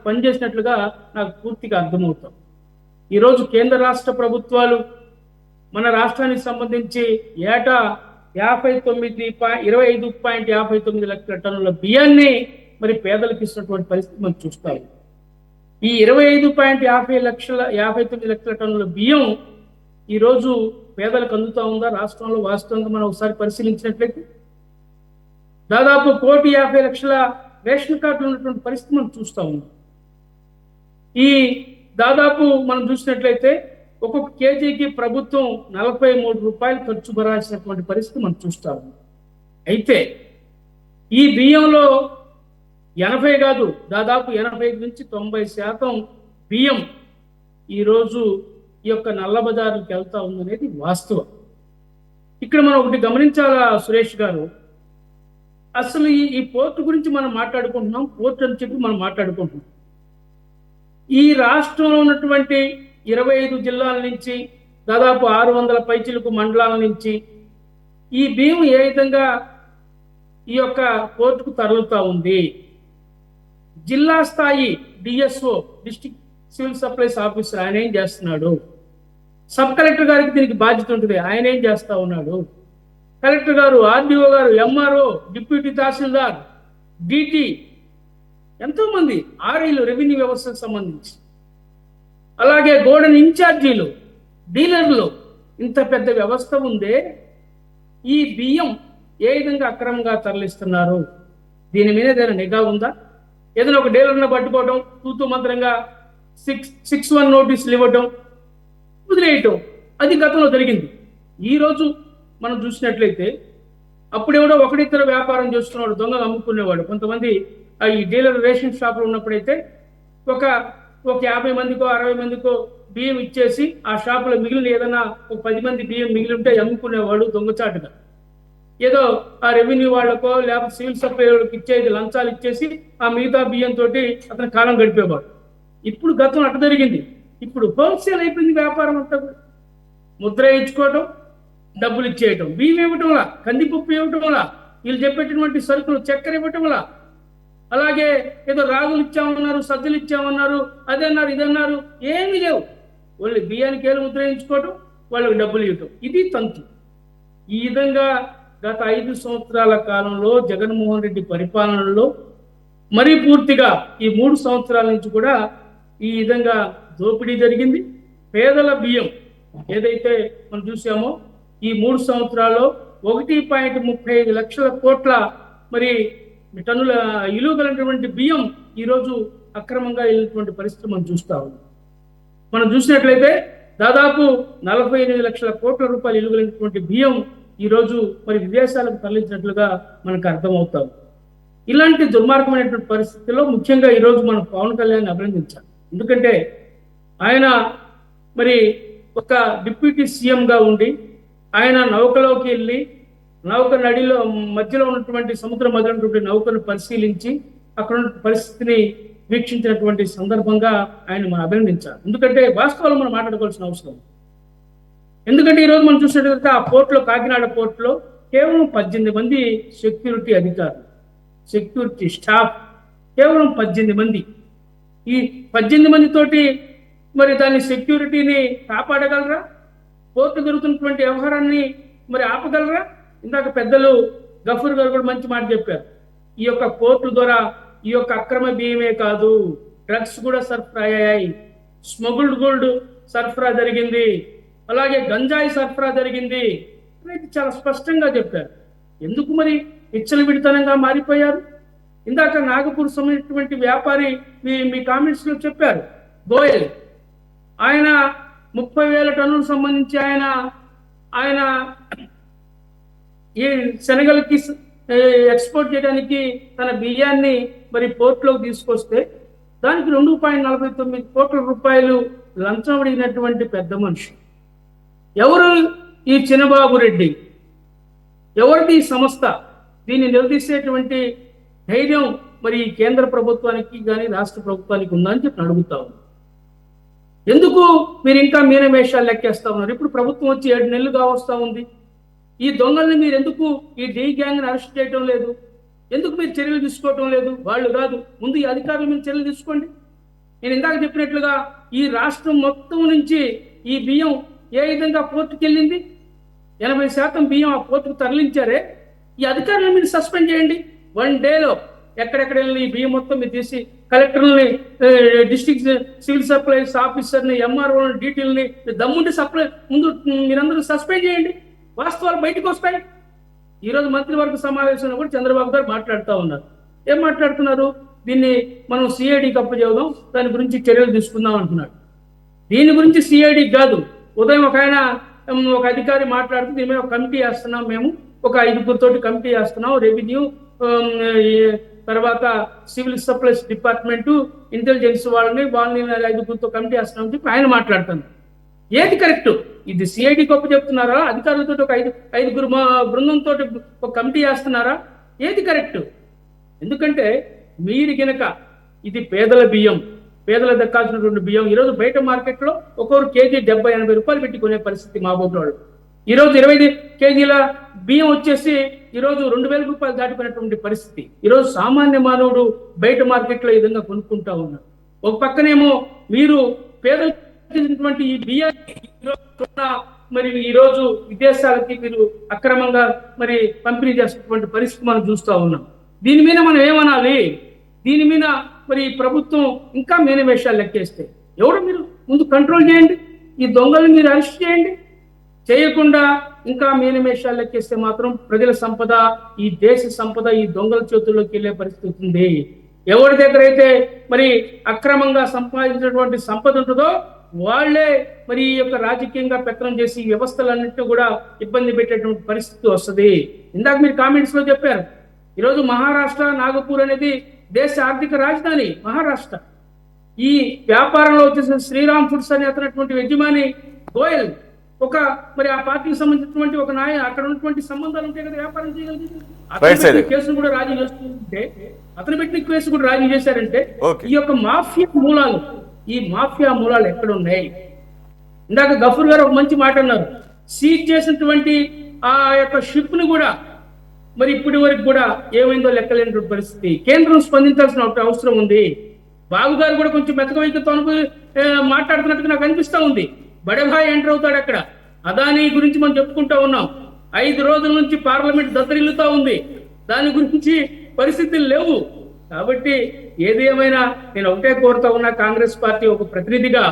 పనిచేసినట్లుగా నాకు పూర్తిగా అర్థమవుతాం. ఈరోజు కేంద్ర రాష్ట్ర ప్రభుత్వాలు మన రాష్ట్రానికి సంబంధించి ఏటా 25.59 లక్షల టన్నుల బియ్యాన్ని మరి పేదలకు ఇస్తున్నటువంటి పరిస్థితి మనం చూస్తాం. ఈ 25.59 లక్షల టన్నుల బియ్యం ఈరోజు పేదలకు అందుతా ఉందా రాష్ట్రంలో? వాస్తవంగా మనం ఒకసారి పరిశీలించినట్లయితే దాదాపు 1,50,00,000 రేషన్ కార్డులు ఉన్నటువంటి పరిస్థితి మనం చూస్తూ ఉన్నాం. ఈ దాదాపు మనం చూసినట్లయితే ఒక్కొక్క కేజీకి ప్రభుత్వం 43 రూపాయలు ఖర్చు భరాల్సినటువంటి పరిస్థితి మనం చూస్తాము. అయితే ఈ బియ్యంలో 80 కాదు, దాదాపు 80 నుంచి 90% బియ్యం ఈరోజు ఈ యొక్క నల్లబజారుకి వెళ్తా ఉందనేది వాస్తవం. ఇక్కడ మనం ఒకటి గమనించాలా సురేష్ గారు, అసలు ఈ పోర్టు గురించి మనం మాట్లాడుకుంటున్నాం, పోర్టు అని చెప్పి మనం మాట్లాడుకుంటున్నాం. ఈ రాష్ట్రంలో ఉన్నటువంటి 25 జిల్లాల నుంచి దాదాపు 600 పైచిలకు మండలాల నుంచి ఈ బియ్యం ఏ విధంగా ఈ యొక్క పోర్టుకు తరలుతా ఉంది. జిల్లా స్థాయి DSO, district civil supplies officer, ఆయన ఏం చేస్తున్నాడు? సబ్ కలెక్టర్ గారికి దీనికి బాధ్యత ఉంటుంది, ఆయన ఏం చేస్తా ఉన్నాడు? కలెక్టర్ గారు, ఆర్డీఓ గారు, ఎంఆర్ఓ, డిప్యూటీ తహసీల్దార్, డిటి, ఎంతోమంది ఆర్ఐలు, రెవెన్యూ వ్యవస్థకు సంబంధించి, అలాగే గోడన్ ఇన్ఛార్జీలు, డీలర్లు, ఇంత పెద్ద వ్యవస్థ ఉందే. ఈ బియ్యం ఏ విధంగా అక్రమంగా తరలిస్తున్నారు? దీని మీద ఏదైనా నిఘా ఉందా? ఏదైనా ఒక డీలర్ను పట్టుకోవడం, తూతూ మంత్రంగా 661 నోటీసులు ఇవ్వడం, వదిలేయటం, అది గతంలో జరిగింది. ఈరోజు మనం చూసినట్లయితే అప్పుడెవడో ఒకడిద్దరు వ్యాపారం చేస్తున్నవాడు, దొంగలు అమ్ముకునేవాడు. కొంతమంది ఈ డీలర్ రేషన్ షాపులు ఉన్నప్పుడైతే ఒక 50 మందికో 60 మందికో బియ్యం ఇచ్చేసి ఆ షాపులో మిగిలిన ఏదైనా ఒక 10 మంది బియ్యం మిగిలి ఉంటే అమ్ముకునేవాడు దొంగచాటుగా. ఏదో ఆ రెవెన్యూ వాళ్ళకో లేకపోతే సివిల్ సప్లై వాళ్ళకి ఇచ్చేది లంచాలు ఇచ్చేసి ఆ మిగతా బియ్యం తోటి అతను కాలం గడిపేవాడు. ఇప్పుడు గతం అట్ట జరిగింది. ఇప్పుడు హోల్సేల్ అయిపోయింది వ్యాపారం అంతా. ముద్ర ఇచ్చుకోవటం, డబ్బులు ఇచ్చేయటం, బియ్యం ఇవ్వటంలా, కందిపప్పు ఇవ్వటంలా, వీళ్ళు చెప్పేటటువంటి సరుకులు చక్కెర ఇవ్వటంలా, అలాగే ఏదో రాగులు ఇచ్చామన్నారు, సజ్జలు ఇచ్చామన్నారు, అదన్నారు ఇదన్నారు, ఏమీ లేవు. వాళ్ళు బియ్యానికి ఏళ్ళు ముద్ర వేయించుకోవటం, వాళ్ళకి డబ్బులు ఇవ్వటం, ఇది తంతు. ఈ విధంగా గత 5 సంవత్సరాల కాలంలో జగన్మోహన్ రెడ్డి పరిపాలనలో మరీ పూర్తిగా ఈ 3 సంవత్సరాల నుంచి కూడా ఈ విధంగా దోపిడీ జరిగింది. పేదల బియ్యం ఏదైతే మనం చూసామో ఈ 3 సంవత్సరాల్లో 1.35 లక్షల కోట్ల మరి టన్నుల విలువ కలిగినటువంటి బియ్యం ఈరోజు అక్రమంగా వెళ్ళినటువంటి పరిస్థితి మనం చూస్తా ఉన్నాం. మనం చూసినట్లయితే దాదాపు 48 లక్షల కోట్ల రూపాయలు విలువ కలిగినటువంటి బియ్యం ఈరోజు మరి విదేశాలకు తరలించినట్లుగా మనకు అర్థమవుతాం. ఇలాంటి దుర్మార్గమైనటువంటి పరిస్థితుల్లో ముఖ్యంగా ఈరోజు మనం పవన్ కళ్యాణ్ అభినందించాలి. ఎందుకంటే ఆయన మరి ఒక డిప్యూటీ సీఎంగా ఉండి ఆయన నౌకలోకి వెళ్ళి నౌక నడిలో మధ్యలో ఉన్నటువంటి సముద్రం మధ్యలో ఉన్నటువంటి నౌకను పరిశీలించి అక్కడ ఉన్న పరిస్థితిని వీక్షించినటువంటి సందర్భంగా ఆయన మనం అభినందించాలి. ఎందుకంటే వాస్తవాలు మనం మాట్లాడుకోవాల్సిన అవసరం. ఎందుకంటే ఈరోజు మనం చూసినట్లయితే ఆ పోర్టులో, కాకినాడ పోర్టులో కేవలం 18 మంది సెక్యూరిటీ అధికారులు, సెక్యూరిటీ స్టాఫ్ కేవలం 18 మంది. ఈ 18 మందితోటి మరి దాని సెక్యూరిటీని కాపాడగలరా? పోర్టు జరుగుతున్నటువంటి వ్యవహారాన్ని మరి ఆపగలరా? ఇందాక పెద్దలు గఫూర్ గారు కూడా మంచి మాట చెప్పారు. ఈ యొక్క పోర్టు ద్వారా ఈ యొక్క అక్రమ బియ్యమే కాదు, డ్రగ్స్ కూడా సరఫరా అయ్యాయి, స్మగుల్డ్ గోల్డ్ సరఫరా జరిగింది, అలాగే గంజాయి సరఫరా జరిగింది అనేది చాలా స్పష్టంగా చెప్పారు. ఎందుకు మరి విచ్చలవిడితనంగా మారిపోయారు? ఇందాక నాగపూర్ సంబంధించినటువంటి వ్యాపారి మీ కామెంట్స్ లో చెప్పారు, గోయల్, ఆయన 30,000 టన్నులకు సంబంధించి ఆయన ఈ సెనగల్కి ఎక్స్పోర్ట్ చేయడానికి తన బియ్యాన్ని మరి పోర్టులోకి తీసుకొస్తే దానికి 2.49 కోట్ల రూపాయలు లంచం అడిగినటువంటి పెద్ద మనిషి ఎవరు? ఈ చిన్నబాబు రెడ్డి. ఎవరిది ఈ సంస్థ? దీన్ని నిలదీసేటువంటి ధైర్యం మరి కేంద్ర ప్రభుత్వానికి కానీ రాష్ట్ర ప్రభుత్వానికి ఉందా అని చెప్పి అడుగుతా ఉన్నాను. ఎందుకు మీరు ఇంకా మీనమేషాలు లెక్కేస్తా ఉన్నారు? ఇప్పుడు ప్రభుత్వం వచ్చి 7 నెలలు కావస్తా ఉంది. ఈ దొంగల్ని మీరు ఎందుకు ఈ డి గ్యాంగ్ని అరెస్ట్ చేయటం లేదు? ఎందుకు మీరు చర్యలు తీసుకోవటం లేదు? వాళ్ళు కాదు, ముందు ఈ అధికారుల మీద చర్యలు తీసుకోండి. నేను ఇందాక చెప్పినట్లుగా ఈ రాష్ట్రం మొత్తం నుంచి ఈ బియ్యం ఏ విధంగా పోర్టుకి వెళ్ళింది? 80% బియ్యం ఆ పోర్టుకు తరలించారే. ఈ అధికారులను మీరు సస్పెండ్ చేయండి. 1 డేలో ఎక్కడెక్కడ ఈ బియ్యం మొత్తం మీరు తీసి కలెక్టర్ని, డిస్ట్రిక్ట్ సివిల్ సప్లైస్ ఆఫీసర్ని, ఎంఆర్ఓని, డీటీలని దమ్ముండి సప్లై ముందు మీరందరూ సస్పెండ్ చేయండి. వాస్తవాలు బయటకు వస్తాయి. ఈరోజు మంత్రివర్గ సమావేశంలో కూడా చంద్రబాబు గారు మాట్లాడుతూ ఉన్నారు. ఏం మాట్లాడుతున్నారు? దీన్ని మనం సిఐడికి అప్పచెబుదాం, దాని గురించి చర్యలు తీసుకుందాం అంటున్నాడు. దీని గురించి సిఐడికి కాదు, ఉదయం ఒక అధికారి మాట్లాడుతూ దీని మీద ఒక కమిటీ వేస్తున్నాం, మేము ఒక 5 కమిటీ వేస్తున్నాం, రెవెన్యూ, తర్వాత సివిల్ సప్లైస్ డిపార్ట్మెంటు, ఇంటెలిజెన్స్ వాళ్ళని 5 కమిటీ వేస్తున్నాం అని చెప్పి ఆయన మాట్లాడుతున్నారు. ఏది కరెక్ట్? ఇది సిఐడి గొప్ప చెప్తున్నారా? అధికారులతో ఒక ఐదుగురు బృందంతో ఒక కమిటీ వేస్తున్నారా? ఏది కరెక్ట్? ఎందుకంటే మీరు గనక ఇది పేదల బియ్యం, పేదలకు దక్కాల్సినటువంటి బియ్యం ఈరోజు బయట మార్కెట్లో ఒక్కొక్క కేజీ 70-80 రూపాయలు పెట్టి కొనే పరిస్థితి మా బోట్లో. ఈరోజు 25 కేజీల బియ్యం వచ్చేసి ఈరోజు 2000 రూపాయలు దాటిపోయినటువంటి పరిస్థితి. ఈరోజు సామాన్య మానవుడు బయట మార్కెట్లో ఈ విధంగా కొనుక్కుంటా ఉన్నారు. ఒక పక్కనేమో మీరు పేదటువంటి ఈ బియ్యాన్ని మరి ఈరోజు విదేశాలకి మీరు అక్రమంగా మరి పంపిణీ చేస్తున్నటువంటి పరిస్థితి మనం చూస్తూ ఉన్నాం. దీని మీద మనం ఏమనాలి? దీని మీద మరి ప్రభుత్వం ఇంకా మేనివేషాలు లెక్కేస్తే ఎవరు మీరు ముందు కంట్రోల్ చేయండి, ఈ దొంగలను మీరు అరెస్ట్ చేయండి. చేయకుండా ఇంకా మేనివేషాలు లెక్కేస్తే మాత్రం ప్రజల సంపద, ఈ దేశ సంపద ఈ దొంగల చేతుల్లోకి వెళ్ళే పరిస్థితి ఉంది. ఎవరి దగ్గర అయితే మరి అక్రమంగా సంపాదించినటువంటి సంపద ఉంటుందో వాళ్లే మరి ఈ యొక్క రాజకీయంగా పెత్తనం చేసి వ్యవస్థలన్నింటినీ కూడా ఇబ్బంది పెట్టేటువంటి పరిస్థితి వస్తుంది. ఇందాక మీరు కామెంట్స్ లో చెప్పారు, ఈరోజు మహారాష్ట్ర నాగపూర్ అనేది దేశ ఆర్థిక రాజధాని మహారాష్ట్ర. ఈ వ్యాపారంలో వచ్చేసిన శ్రీరామ్ ఫుడ్స్ అని అతనటువంటి యజమాని గోయల్ ఒక మరి ఆ పార్టీకి సంబంధించినటువంటి ఒక అక్కడ ఉన్నటువంటి సంబంధాలు ఉంటాయి కదా, వ్యాపారం చేయగలిగింది. అతను కేసును కూడా రాజీ చేస్తుంటే, అతను పెట్టిన కేసు కూడా రాజీ చేశారంటే ఈ యొక్క మాఫియా మూలాలు ఎక్కడ ఉన్నాయి? ఇందాక గఫూర్ గారు ఒక మంచి మాట అన్నారు, సీజ్ చేసినటువంటి ఆ యొక్క షిప్ ని కూడా మరి ఇప్పటి వరకు కూడా ఏమైందో లెక్కలేనటువంటి పరిస్థితి. కేంద్రం స్పందించాల్సిన అవసరం ఉంది. బాబు గారు కూడా కొంచెం మెతకవైపుతో మాట్లాడుతున్నట్టుగా నాకు అనిపిస్తా ఉంది. బడేభాయ్ ఎంటర్ అవుతాడు అక్కడ. అదానీ గురించి మనం చెప్పుకుంటా ఉన్నాం. 5 రోజుల నుంచి పార్లమెంట్ దద్దరిల్లుతా ఉంది, దాని గురించి పరిస్థితులు లేవు. కాబట్టి ఏది ఏమైనా నేను ఒకటే కోరుతా ఉన్నా, కాంగ్రెస్ పార్టీ ఒక ప్రతినిధిగా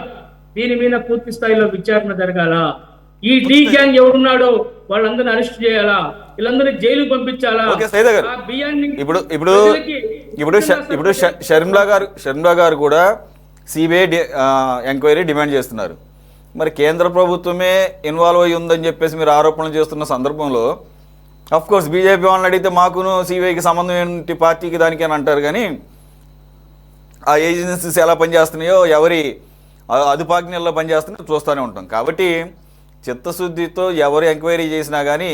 దీని మీద పూర్తి స్థాయిలో విచారణ జరగాల. ఈ డి గ్యాంగ్ ఎవరున్నాడో వాళ్ళందరినీ అరెస్ట్ చేయాలా, వీళ్ళందరినీ జైలుకు పంపించాలా. ఇప్పుడు షర్మిలా గారు కూడా సిబిఐ ఎంక్వైరీ డిమాండ్ చేస్తున్నారు. మరి కేంద్ర ప్రభుత్వమే ఇన్వాల్వ్ అయ్యి ఉందని చెప్పేసి మీరు ఆరోపణలు చేస్తున్న సందర్భంలో కోర్స్ బీజేపీ వాళ్ళని అడిగితే మాకును సిబిఐకి సంబంధం ఏంటి, పార్టీకి దానికి అని అంటారు. కానీ ఆ ఏజెన్సీస్ ఎలా పనిచేస్తున్నాయో, ఎవరి అదుపాజ్ఞల్లో పనిచేస్తున్నాయో చూస్తూనే ఉంటాం. కాబట్టి చిత్తశుద్ధితో ఎవరు ఎంక్వైరీ చేసినా కానీ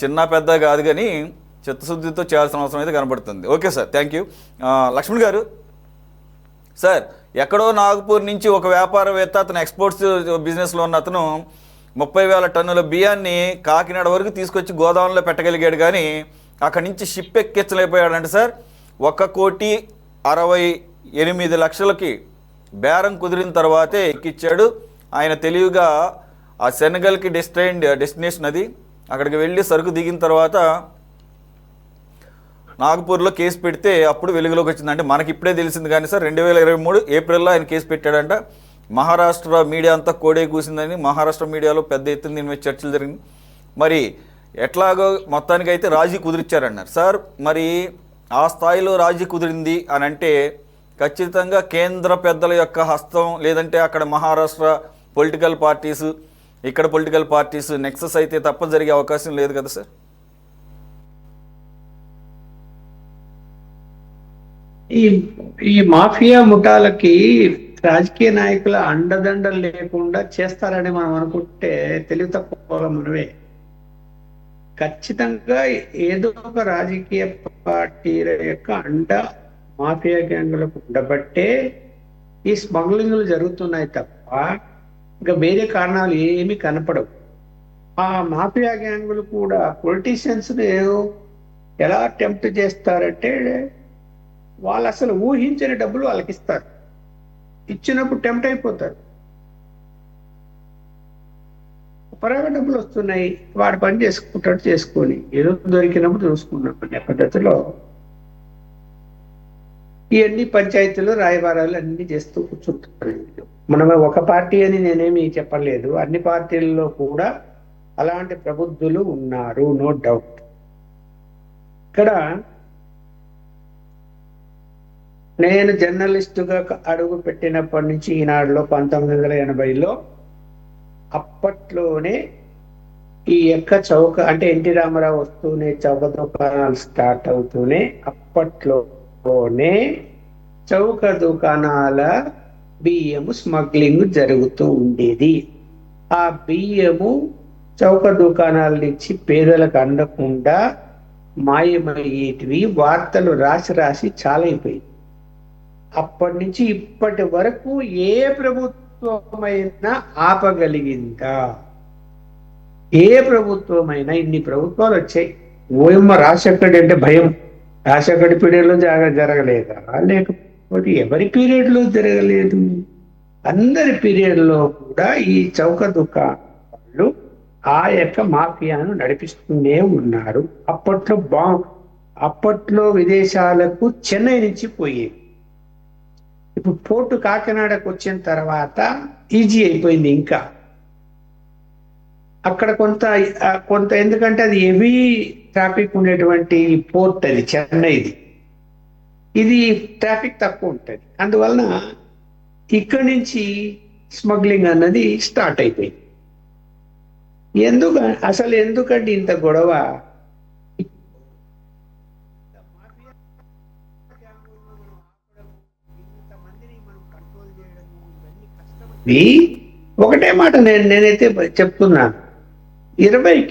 చిన్న పెద్ద కాదు, కానీ చిత్తశుద్ధితో చేయాల్సిన అవసరం అయితే కనబడుతుంది. Okay sir, thank you. Lakshman గారు సార్, ఎక్కడో నాగపూర్ నుంచి ఒక వ్యాపారవేత్త, అతను ఎక్స్పోర్ట్స్ బిజినెస్లో ఉన్న అతను 30,000 టన్నుల బియ్యాన్ని కాకినాడ వరకు తీసుకొచ్చి గోదావరిలో పెట్టగలిగాడు. కానీ అక్కడి నుంచి షిప్ ఎక్కించలేకపోయాడంటే సార్. 1,68,00,000కి బేరం కుదిరిన తర్వాతే ఎక్కిచ్చాడు. ఆయన తెలివిగా ఆ సెనగల్కి డెస్టినేషన్ అది, అక్కడికి వెళ్ళి సరుకు దిగిన తర్వాత నాగపూర్లో కేసు పెడితే అప్పుడు వెలుగులోకి వచ్చింది. అంటే మనకి ఇప్పుడే తెలిసింది కానీ సార్ 2023 ఏప్రిల్లో ఆయన కేసు పెట్టాడంట. మహారాష్ట్ర మీడియా అంతా కోడే కూసిందని మహారాష్ట్ర మీడియాలో పెద్ద ఎత్తున దీని మీద చర్చలు జరిగింది. మరి ఎట్లాగో మొత్తానికైతే రాజీ కుదిరిచ్చారన్నారు సార్. మరి ఆ స్థాయిలో రాజీ కుదిరింది అని అంటే ఖచ్చితంగా కేంద్ర పెద్దల యొక్క హస్తం, లేదంటే అక్కడ మహారాష్ట్ర పొలిటికల్ పార్టీస్, ఇక్కడ పొలిటికల్ పార్టీస్ నెక్సస్ అయితే తప్ప జరిగే అవకాశం లేదు కదా సార్. ఈ మాఫియా ముఠాలకి రాజకీయ నాయకుల అండదండలు లేకుండా చేస్తారని మనం అనుకుంటే తెలివి తక్కువ మనమే. ఖచ్చితంగా ఏదో ఒక రాజకీయ పార్టీల యొక్క అండ మాఫియా గ్యాంగులకు ఉండబట్టే ఈ స్మగ్లింగ్లు జరుగుతున్నాయి తప్ప ఇంకా వేరే కారణాలు ఏమీ కనపడవు. ఆ మాఫియా గ్యాంగులు కూడా పొలిటీషియన్స్ ఎలా టెంప్ట్ చేస్తారంటే, వాళ్ళు అసలు ఊహించని డబ్బులు వాళ్ళకి ఇస్తారు, ఇచ్చినప్పుడు టెంప్ట్ అయిపోతారు. పరాగా డబ్బులు వస్తున్నాయి, వాడు పని చేసుకుంటాడు, చేసుకొని ఏదో దొరికినప్పుడు చూసుకున్నాం అనే పద్ధతిలో ఇవన్నీ పంచాయతీలు రాయబారాలు అన్ని చేస్తూ కూర్చుంటున్నారు. మనం ఒక పార్టీ అని నేనేమి చెప్పలేదు, అన్ని పార్టీల్లో కూడా అలాంటి ప్రబుద్ధులు ఉన్నారు, నో డౌట్. ఇక్కడ నేను జర్నలిస్టుగా అడుగు పెట్టినప్పటి నుంచి ఈనాడులో 1980లో అప్పట్లోనే ఈ యొక్క చౌక అంటే ఎన్టీ రామారావు వస్తూనే చౌక దుకాణాలు స్టార్ట్ అవుతూనే అప్పట్లోనే చౌక దుకాణాల బియ్యము స్మగ్లింగ్ జరుగుతూ ఉండేది. ఆ బియ్యము చౌక దుకాణాల నుంచి పేదలకు అందకుండా మాయమయ్యేటివి వార్తలు రాసి రాసి చాలా అయిపోయింది. అప్పటి నుంచి ఇప్పటి వరకు ఏ ప్రభుత్వమైనా ఆపగలిగిందా? ఏ ప్రభుత్వమైనా? ఇన్ని ప్రభుత్వాలు వచ్చాయి. ఓయమ్మ రాజశేఖర్ అంటే భయం. రాజశేఖర్ పీరియడ్లో జరగలేదా? లేకపోతే ఎవరి పీరియడ్లో జరగలేదు? అందరి పీరియడ్లో కూడా ఈ చౌక దుకాణాలు ఆ యొక్క మాఫియాను నడిపిస్తూనే ఉన్నారు. అప్పట్లో విదేశాలకు చెన్నై నుంచి పోయేది. ఇప్పుడు పోర్టు కాకినాడకు వచ్చిన తర్వాత ఈజీ అయిపోయింది. ఇంకా అక్కడ కొంత ఎందుకంటే అది హెవీ ట్రాఫిక్ ఉండేటువంటి పోర్ట్, అది చెన్నైది. ఇది ట్రాఫిక్ తక్కువ ఉంటుంది. అందువలన ఇక్కడి నుంచి స్మగ్లింగ్ అన్నది స్టార్ట్ అయిపోయింది. ఎందుకంటే ఇంత గొడవ? ఒకటే మాట నేనైతే చెప్తున్నాను, 20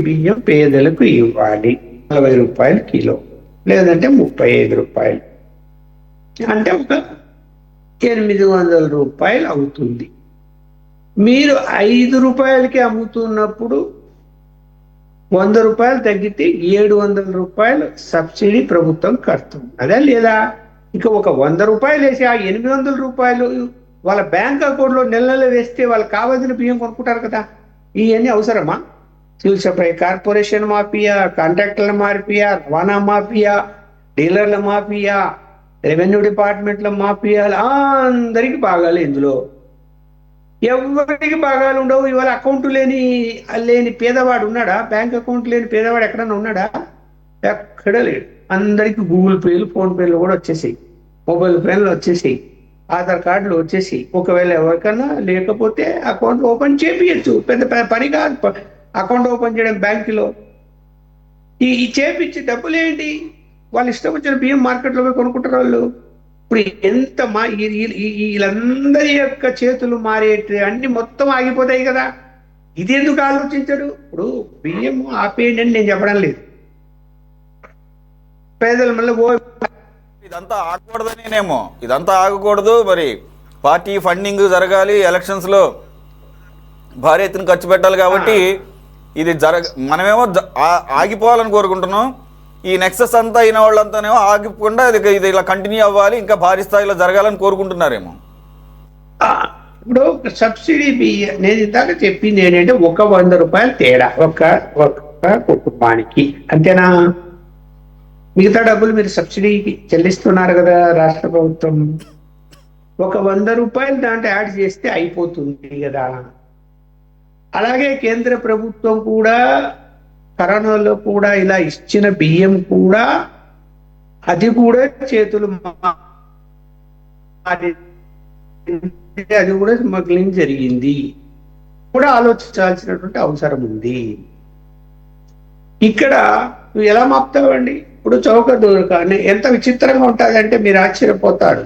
బియ్యం పేదలకు ఇవ్వాలి. 40 రూపాయలు కిలో, లేదంటే 35 రూపాయలు, అంటే ఒక 800 రూపాయలు అవుతుంది. మీరు 5 రూపాయలకి అమ్ముతున్నప్పుడు 100 రూపాయలు తగ్గితే 700 రూపాయలు సబ్సిడీ ప్రభుత్వం కడుతుంది. అదే లేదా? ఇక ఒక 100 రూపాయలు వేసి ఆ 800 రూపాయలు వాళ్ళ బ్యాంక్ అకౌంట్లో నెల వేస్తే వాళ్ళకి కావాల్సిన బియ్యం కొనుక్కుంటారు కదా. ఇవన్నీ అవసరమా? సివిల్ సప్లై కార్పొరేషన్ మాఫియా, కాంట్రాక్టర్ల మాఫియా, రవాణా మాఫియా, డీలర్ల మాఫియా, రెవెన్యూ డిపార్ట్మెంట్ల మాఫియాలు, అందరికి భాగాలు. ఇందులో ఎవరికి భాగాలు ఉండవు. ఇవాళ అకౌంట్ లేని పేదవాడు ఉన్నాడా? బ్యాంక్ అకౌంట్ లేని పేదవాడు ఎక్కడన్నా ఉన్నాడా? ఎక్కడ లేడు. అందరికి గూగుల్ పేలు, ఫోన్ పేలు కూడా వచ్చేసాయి, మొబైల్ ఫోన్లు వచ్చేసాయి, ఆధార్ కార్డులు వచ్చేసి. ఒకవేళ ఎవరికన్నా లేకపోతే అకౌంట్ ఓపెన్ చేపించచ్చు. పెద్ద పని కాదు అకౌంట్ ఓపెన్ చేయడం బ్యాంకులో. ఈ చేపించి డబ్బులు ఏంటి? వాళ్ళు ఇష్టం వచ్చిన బియ్యం మార్కెట్లో పోయి కొనుక్కుంటారు వాళ్ళు. ఇప్పుడు వీళ్ళందరి యొక్క చేతులు మారేటి అన్ని మొత్తం ఆగిపోతాయి కదా. ఇది ఎందుకు ఆలోచించడు? ఇప్పుడు బియ్యం ఆపేయండి అని నేను చెప్పడం లేదు. పేదల మళ్ళీ ఇదంతా ఆగకూడదనేమో. ఇదంతా ఆగకూడదు, మరి పార్టీ ఫండింగ్ జరగాలి, ఎలక్షన్స్లో భారీ ఎత్తున ఖర్చు పెట్టాలి. కాబట్టి ఇది మనమేమో ఆగిపోవాలని కోరుకుంటున్నాం. ఈ నెక్సెస్ అంతా అయిన వాళ్ళంతానేమో ఆగిపోకుండా ఇది ఇలా కంటిన్యూ అవ్వాలి, ఇంకా భారీ స్థాయిలో జరగాలని కోరుకుంటున్నారేమో. ఇప్పుడు సబ్సిడీ బియ్యం నేను ఇందాక చెప్పింది ఏంటంటే 100 రూపాయలు తేడా ఒక్క కుటుంబానికి, అంతేనా? మిగతా డబ్బులు మీరు సబ్సిడీకి చెల్లిస్తున్నారు కదా రాష్ట్ర ప్రభుత్వం. 100 రూపాయలు దాంట్లో యాడ్ చేస్తే అయిపోతుంది కదా. అలాగే కేంద్ర ప్రభుత్వం కూడా కరోనాలో కూడా ఇలా ఇచ్చిన బియ్యం కూడా అది కూడా చేతులు అది కూడా స్మగ్లింగ్ జరిగింది కూడా ఆలోచించాల్సినటువంటి అవసరం ఉంది. ఇక్కడ నువ్వు ఎలా మాపుతావండి? ఇప్పుడు చౌక దుకాణం ఎంత విచిత్రంగా ఉంటుందంటే మీరు ఆశ్చర్యపోతారు.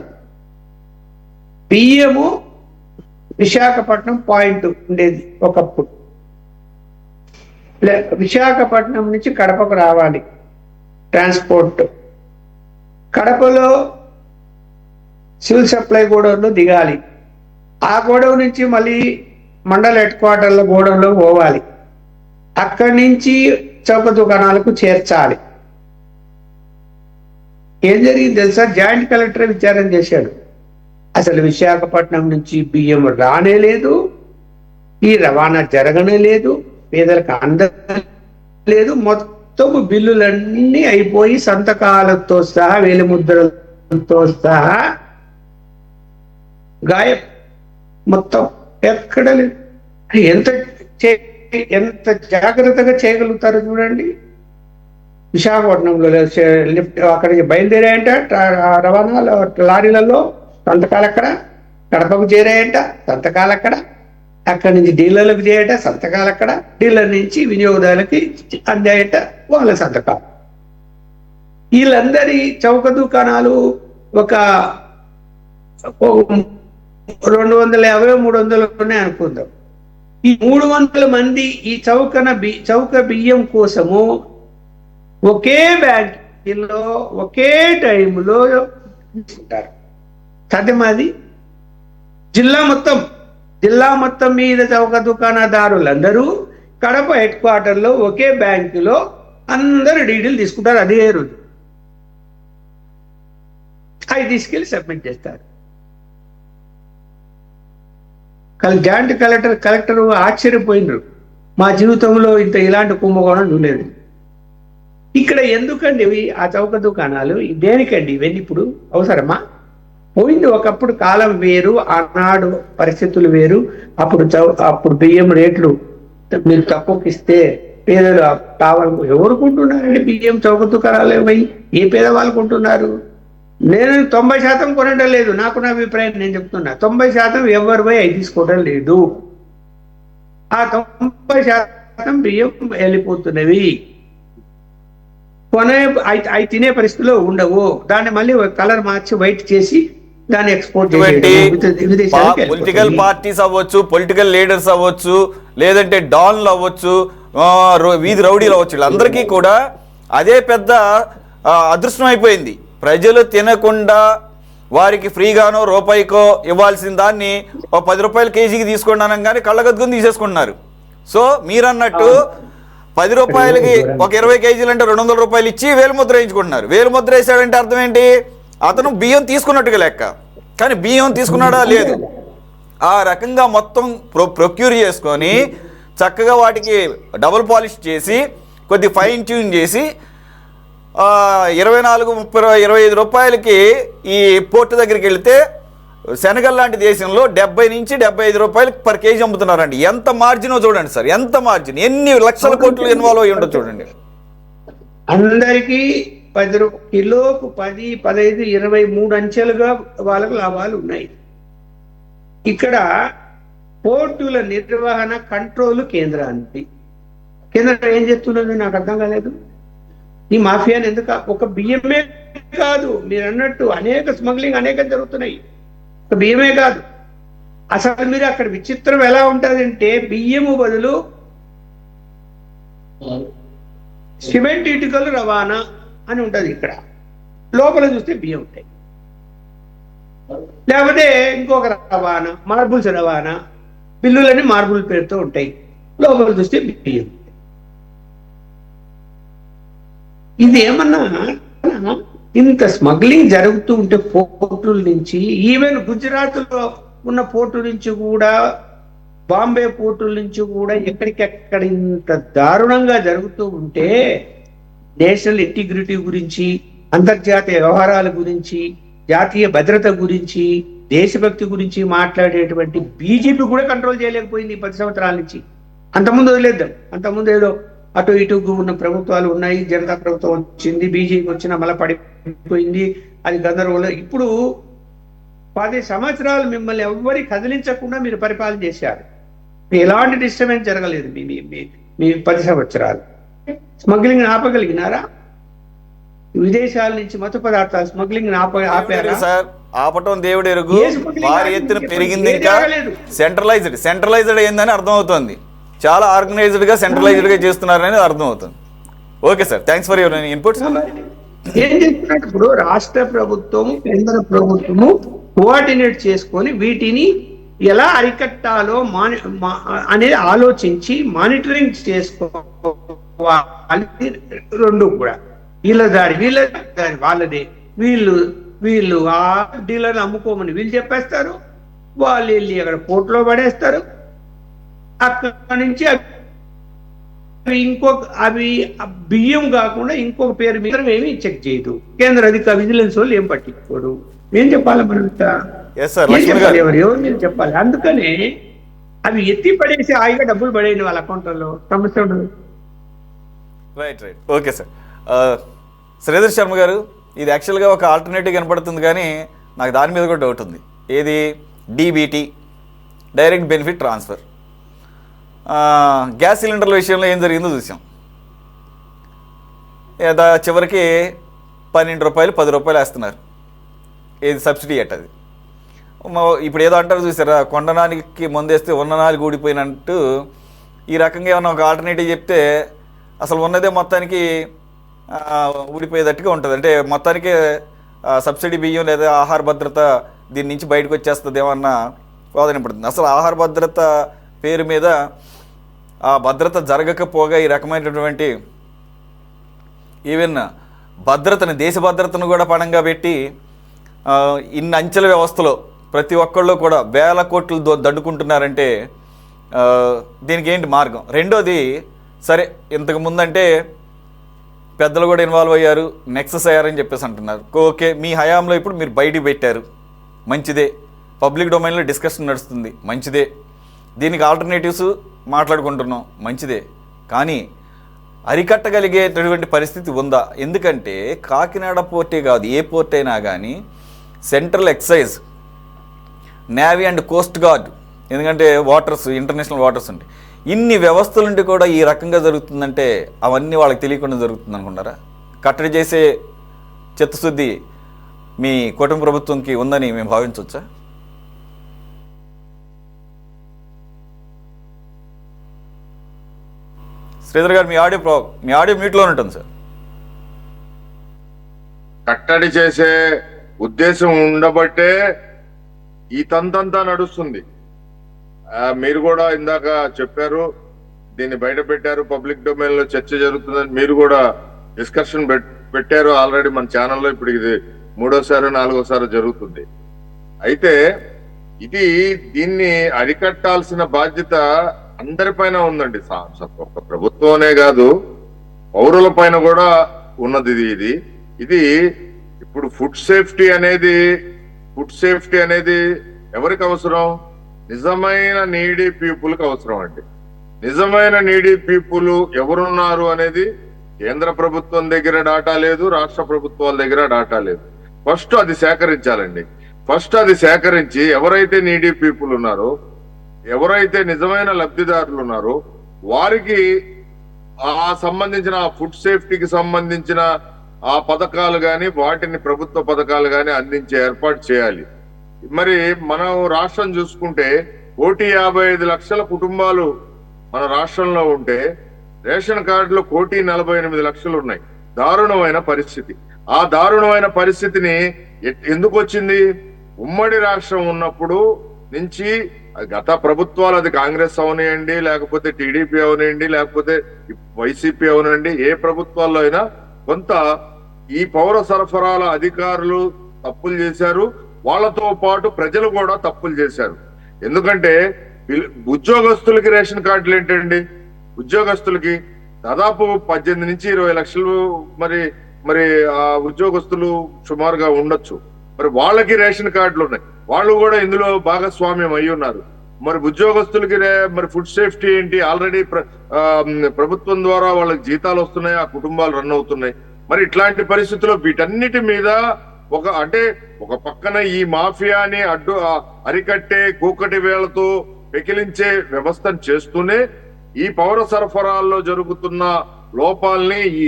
బియ్యము విశాఖపట్నం పాయింట్ ఉండేది ఒకప్పుడు. విశాఖపట్నం నుంచి కడపకు రావాలి ట్రాన్స్పోర్ట్. కడపలో సివిల్ సప్లై గోడౌన్లో దిగాలి. ఆ గోడౌన్ నుంచి మళ్ళీ మండల హెడ్ క్వార్టర్ల గోడౌన్లో పోవాలి. అక్కడి నుంచి చౌక దుకాణాలకు చేర్చాలి. ఏం జరిగింది తెలుసా? జాయింట్ కలెక్టర్ విచారణ చేశాడు. అసలు విశాఖపట్నం నుంచి బియ్యం రానే లేదు, ఈ రవాణా జరగనే లేదు, పేదలకు అందలేదు. మొత్తం బిల్లులన్నీ అయిపోయి సంతకాలతో సహా వేలిముద్రలతో సహా గాయం. మొత్తం ఎక్కడ లేదు. ఎంత జాగ్రత్తగా చేయగలుగుతారో చూడండి. విశాఖపట్నంలో లిఫ్ట్ అక్కడికి బయలుదేరాయంట రవాణా లారీలలో, సంతకాలు అక్కడ. కడపకు చేరాయంట, సంతకాలు అక్కడ. అక్కడి నుంచి డీలర్లకు చేయట, సంతకాలు అక్కడ. డీలర్ నుంచి వినియోగదారులకి అందాయట, వాళ్ళ సంతకాలు. వీళ్ళందరి చౌక దుకాణాలు ఒక 250-300 ఉన్నాయి అనుకుందాం. ఈ 300 మంది ఈ చౌక బియ్యం కోసము ఒకే బ్యాంకులో ఒకే టైంలో తీసుకుంటారు. సాధ్యమాది? జిల్లా మొత్తం మీద చౌక దుకాణదారులందరూ కడప హెడ్ క్వార్టర్లో ఒకే బ్యాంకులో అందరూ డీడీలు తీసుకుంటారు అదే రోజు. అవి తీసుకెళ్ళి సబ్మిట్ చేస్తారు. జాయింట్ కలెక్టర్ ఆశ్చర్యపోయినారు, మా జీవితంలో ఇలాంటి కుంభకోణం చూడలేదు. ఇక్కడ ఎందుకండి ఇవి ఆ చౌక దుకాణాలు? దేనికండి ఇవన్నీ? ఇప్పుడు అవసరమా? పోయింది. ఒకప్పుడు కాలం వేరు, ఆనాడు పరిస్థితులు వేరు. అప్పుడు బియ్యం రేట్లు మీరు తక్కువకి ఇస్తే పేదలు కావాలి. ఎవరు కొంటున్నారండి బియ్యం? చౌక దుకాణాలు ఏమై ఏ పేదవాళ్ళు కొంటున్నారు? నేను 90% కొనడం లేదు. నాకు నా అభిప్రాయం నేను చెప్తున్నా. 90% ఎవరి పోయి అవి తీసుకోవడం లేదు. ఆ 90% బియ్యం వెళ్ళిపోతున్నవి. అవి తినే పరిస్థితిలో ఉండవు. దాన్ని మళ్ళీ కలర్ మార్చి వైట్ చేసి దాన్ని ఎక్స్పోర్ట్ పొలిటికల్ పార్టీస్ అవ్వచ్చు, పొలిటికల్ లీడర్స్ అవ్వచ్చు, లేదంటే డాన్లు అవ్వచ్చు, వీధి రౌడీలు అవ్వచ్చు, వీళ్ళందరికీ కూడా అదే పెద్ద అదృష్టం అయిపోయింది. ప్రజలు తినకుండా వారికి ఫ్రీగానో రూపాయికో ఇవ్వాల్సిన దాన్ని 10 రూపాయలు కేజీకి తీసుకోండి అనగానే కళ్ళగద్దుకుని తీసేసుకుంటున్నారు. సో మీరన్నట్టు 10 రూపాయలకి ఒక 20 కేజీలు అంటే 200 రూపాయలు ఇచ్చి వేలుముద్ర వేయించుకుంటున్నారు. వేలుముద్ర వేసాడంటే అర్థం ఏంటి? అతను బియ్యం తీసుకున్నట్టుగా లెక్క. కానీ బియ్యం తీసుకున్నాడా? లేదు. ఆ రకంగా మొత్తం ప్రొక్యూర్ చేసుకొని చక్కగా వాటికి డబుల్ పాలిష్ చేసి కొద్ది ఫైన్ ట్యూన్ చేసి 24, 30, 25 రూపాయలకి ఈ పోర్టు దగ్గరికి వెళితే సెనగల్ లాంటి దేశంలో 70 నుంచి 75 రూపాయలు పర్ కేజీ అమ్ముతున్నారండి. ఎంత మార్జినో చూడండి సార్, ఎంత మార్జిన్, ఎన్ని లక్షల కోట్లు ఇన్వాల్వ్ అయ్యి ఉండదు చూడండి. అందరికీ కిలోకు 10, 15, 23 అంచెలుగా వాళ్ళకు లాభాలు ఉన్నాయి. ఇక్కడ పోర్టుల నిర్వహణ కంట్రోల్ కేంద్రం ఏం చెప్తున్నది నాకు అర్థం కాలేదు. ఈ మాఫియాని ఎందుకు? ఒక బియ్యమే కాదు, మీరు అన్నట్టు అనేక స్మగ్లింగ్ అనేకం జరుగుతున్నాయి. ఒక బియ్యమే కాదు, అసలు మీరు అక్కడ విచిత్రం ఎలా ఉంటుందంటే బియ్యము బదులు సిమెంట్ ఇటుకలు రవాణా అని ఉంటుంది. ఇక్కడ లోపల చూస్తే బియ్యం ఉంటాయి. లేకపోతే ఇంకొక రవాణా, మార్బుల్స్ రవాణా, బిల్లులన్నీ మార్బుల్ పేరుతో ఉంటాయి. లోపల చూస్తే బియ్యం. ఇది ఏమన్నా ఇంత స్మగ్లింగ్ జరుగుతూ ఉంటే పోర్టుల నుంచి, ఈవెన్ గుజరాత్లో ఉన్న పోర్టు నుంచి కూడా, బాంబే పోర్టుల నుంచి కూడా ఎక్కడికెక్కడ ఇంత దారుణంగా జరుగుతూ ఉంటే నేషనల్ ఇంటిగ్రిటీ గురించి, అంతర్జాతీయ వ్యవహారాల గురించి, జాతీయ భద్రత గురించి, దేశభక్తి గురించి మాట్లాడేటువంటి బీజేపీ కూడా కంట్రోల్ చేయలేకపోయింది 10 సంవత్సరాల నుంచి. అంతకుముందు వదిలేద్దాం, అంతకుముందు ఏదో అటు ఇటు ఉన్న ప్రభుత్వాలు ఉన్నాయి, జనతా ప్రభుత్వం వచ్చింది, బీజేపీ వచ్చినా మళ్ళీ పడిపోయింది, అది గందరగోళం. ఇప్పుడు 10 సంవత్సరాలు మిమ్మల్ని ఎవ్వరి కదిలించకుండా మీరు పరిపాలన చేశారు. ఎలాంటి డిస్టర్బెన్స్ జరగలేదు మీ 10 సంవత్సరాలు. స్మగ్లింగ్ ఆపగలిగినారా? విదేశాల నుంచి మత్తు పదార్థాలు స్మగ్లింగ్ ఆపారా? సార్ ఆపటం దేవుడు ఎరుగు. భారీ ఎత్తున పెరిగింది. ఇంకా సెంట్రలైజ్డ్ అయిందని అర్థమవుతోంది. చాలా ఆర్గనైజ్డ్ గా సెంట్రలైజ్డ్ గా చేస్తున్నారనేది అర్థమవుతుంది. Okay sir, thanks for your inputs. ఏం చేస్తున్నట్టు ఇప్పుడు రాష్ట్ర ప్రభుత్వము, కేంద్ర ప్రభుత్వము కోఆర్డినేట్ చేసుకొని వీటిని ఎలా అరికట్టాలో అనేది ఆలోచించి మానిటరింగ్ చేసుకోవాలి. రెండు కూడా వీళ్ళ దారి వాళ్ళదే. వీళ్ళు ఆ డీలర్లు అమ్ముకోమని వీళ్ళు చెప్పేస్తారు, వాళ్ళు వెళ్ళి అక్కడ పోర్టులో పడేస్తారు. అక్కడ నుంచి అవి బియ్యం కాకుండా ఇంకొక పేరు మీద ఏమి చెక్ చేయదు కేంద్ర అధికారులు, విజిలెన్స్ వాళ్ళు ఏం పట్టించుకోరు. ఏం చెప్పాలి మనం? ఎవరు చెప్పాలి? అందుకనే అవి ఎత్తి పడేసి హాయిగా డబ్బులు పడేయండి వాళ్ళ అకౌంట్లలో, సమస్య ఉండదు. Right. Okay sir. Sridhar Sharma గారు, ఇది యాక్చువల్గా ఒక ఆల్టర్నేటివ్ కనపడుతుంది, కానీ నాకు దాని మీద కూడా డౌట్ ఉంది. ఏది? DBT, direct benefit transfer. Gas సిలిండర్ల విషయంలో ఏం జరిగిందో చూసాం. చివరికి ₹12 ₹10 వేస్తున్నారు. ఏది సబ్సిడీ అట్ అది. ఇప్పుడు ఏదో అంటారు చూసారా, కొండనానికి మందేస్తే ఉన్ననాలు ఊడిపోయినట్టు ఈ రకంగా ఏమన్నా ఒక ఆల్టర్నేటివ్ చెప్తే అసలు ఉన్నదే మొత్తానికి ఊడిపోయేటట్టుగా ఉంటుంది. అంటే మొత్తానికి సబ్సిడీ బియ్యం లేదా ఆహార భద్రత దీని నుంచి బయటకు వచ్చేస్తుంది ఏమన్నా వాదన పడుతుంది. అసలు ఆహార భద్రత పేరు మీద ఆ భద్రత జరగకపోగా ఈ రకమైనటువంటి ఈవెన్ భద్రతను, దేశ భద్రతను కూడా పణంగా పెట్టి ఇన్ని అంచెల వ్యవస్థలో ప్రతి ఒక్కళ్ళు కూడా వేల కోట్లు దండుకుంటున్నారంటే దీనికి ఏంటి మార్గం? రెండోది, సరే ఇంతకు ముందంటే పెద్దలు కూడా ఇన్వాల్వ్ అయ్యారు, నెక్సెస్ అయ్యారని చెప్పేసి అంటున్నారు. ఓకే, మీ హయాంలో ఇప్పుడు మీరు బయటికి పెట్టారు, మంచిదే. పబ్లిక్ డొమైన్లో డిస్కషన్ నడుస్తుంది, మంచిదే. దీనికి ఆల్టర్నేటివ్స్ మాట్లాడుకుంటున్నాం, మంచిదే. కానీ అరికట్టగలిగేటటువంటి పరిస్థితి ఉందా? ఎందుకంటే కాకినాడ పోర్టే కాదు, ఏ పోర్ట్ అయినా కానీ central excise, navy and coast guard, ఎందుకంటే వాటర్స్, ఇంటర్నేషనల్ వాటర్స్ ఉంటాయి, ఇన్ని వ్యవస్థలుండి కూడా ఈ రకంగా జరుగుతుందంటే అవన్నీ వాళ్ళకి తెలియకుండా జరుగుతుంది అనుకుంటారా? కట్టడి చేసే చిత్తశుద్ధి మీ కుటుంబ ప్రభుత్వంకి ఉందని మేము భావించవచ్చా? శ్రీధర్ గారు, మీ ఆడియో మ్యూట్లో ఉంటుంది సార్. కట్టడి చేసే ఉద్దేశం ఉండబట్టే ఈ తంతంతా నడుస్తుంది. మీరు కూడా ఇందాక చెప్పారు, దీన్ని బయట పెట్టారు, పబ్లిక్ డొమైన్ లో చర్చ జరుగుతుందని మీరు కూడా డిస్కషన్ పెట్టారు ఆల్రెడీ మన ఛానల్లో. ఇప్పుడు ఇది 3వ 4వ జరుగుతుంది. అయితే దీన్ని అరికట్టాల్సిన బాధ్యత అందరిపైన ఉందండి. ఒక ప్రభుత్వమే కాదు, పౌరుల పైన కూడా ఉన్నది ఇది. ఇప్పుడు ఫుడ్ సేఫ్టీ అనేది ఎవరికి అవసరం? నిజమైన నీడీ పీపుల్కి అవసరం అండి. నిజమైన నీడీ పీపుల్ ఎవరున్నారు అనేది కేంద్ర ప్రభుత్వం దగ్గర డాటా లేదు, రాష్ట్ర ప్రభుత్వాల దగ్గర డాటా లేదు. ఫస్ట్ అది సేకరించాలండి. ఫస్ట్ అది సేకరించి ఎవరైతే నీడీ పీపుల్ ఉన్నారో, ఎవరైతే నిజమైన లబ్ధిదారులు ఉన్నారో వారికి సంబంధించిన ఫుడ్ సేఫ్టీకి సంబంధించిన ఆ పథకాలు కానీ వాటిని ప్రభుత్వ పథకాలు కానీ అందించే ఏర్పాటు చేయాలి. మరి మనం రాష్ట్రం చూసుకుంటే 1,55,00,000 కుటుంబాలు మన రాష్ట్రంలో ఉంటే రేషన్ కార్డులో 1,48,00,000 ఉన్నాయి. దారుణమైన పరిస్థితి. ఆ దారుణమైన పరిస్థితిని ఎందుకు వచ్చింది? ఉమ్మడి రాష్ట్రం ఉన్నప్పుడు నుంచి గత ప్రభుత్వాలు, అది కాంగ్రెస్ అవనియండి, లేకపోతే టీడీపీ అవనియండి, లేకపోతే వైసీపీ అవనండి, ఏ ప్రభుత్వాల్లో అయినా కొంత ఈ పౌర సరఫరాల అధికారులు తప్పులు చేశారు. వాళ్ళతో పాటు ప్రజలు కూడా తప్పులు చేశారు. ఎందుకంటే ఉద్యోగస్తులకి రేషన్ కార్డులు ఏంటండి? ఉద్యోగస్తులకి దాదాపు 18 నుంచి 20 లక్షలు మరి ఆ ఉద్యోగస్తులు సుమారుగా ఉండొచ్చు. మరి వాళ్ళకి రేషన్ కార్డులు ఉన్నాయి, వాళ్ళు కూడా ఇందులో భాగస్వామ్యం అయి ఉన్నారు. మరి ఉద్యోగస్తులకి మరి ఫుడ్ సేఫ్టీ ఏంటి? ఆల్రెడీ ప్రభుత్వం ద్వారా వాళ్ళకి జీతాలు వస్తున్నాయి, ఆ కుటుంబాలు రన్ అవుతున్నాయి. మరి ఇట్లాంటి పరిస్థితుల్లో వీటన్నిటి మీద ఒక పక్కన ఈ మాఫియాని అరికట్టే కూకటి వేళతో పెకిలించే వ్యవస్థను చేస్తూనే ఈ పౌర సరఫరాల్లో జరుగుతున్న లోపాలని, ఈ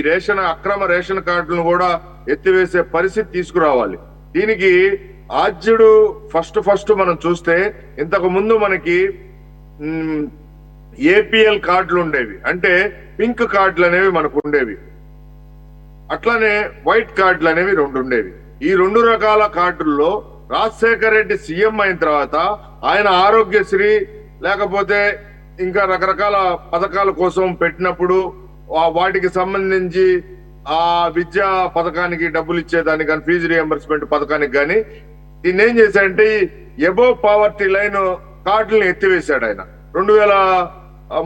అక్రమ రేషన్ కార్డులను కూడా ఎత్తివేసే పరిస్థితి తీసుకురావాలి. దీనికి ఆద్యుడు ఫస్ట్ మనం చూస్తే ఇంతకు ముందు మనకి ఏపీఎల్ కార్డులు ఉండేవి, అంటే పింక్ కార్డులు అనేవి మనకు ఉండేవి. అట్లానే వైట్ కార్డులు అనేవి 2 ఉండేవి. ఈ 2 రకాల కార్డుల్లో రాజశేఖర రెడ్డి సీఎం అయిన తర్వాత ఆయన ఆరోగ్యశ్రీ లేకపోతే ఇంకా రకరకాల పథకాల కోసం పెట్టినప్పుడు వాటికి సంబంధించి ఆ విద్యా పథకానికి డబ్బులు ఇచ్చేదానికి కానీ, ఫీజు రియంబర్స్మెంట్ పథకానికి కానీ దీన్ని ఏం చేశాడంటే ఎబోవ్ పావర్టీ లైన్ కార్డులను ఎత్తివేశాడు ఆయన. 2000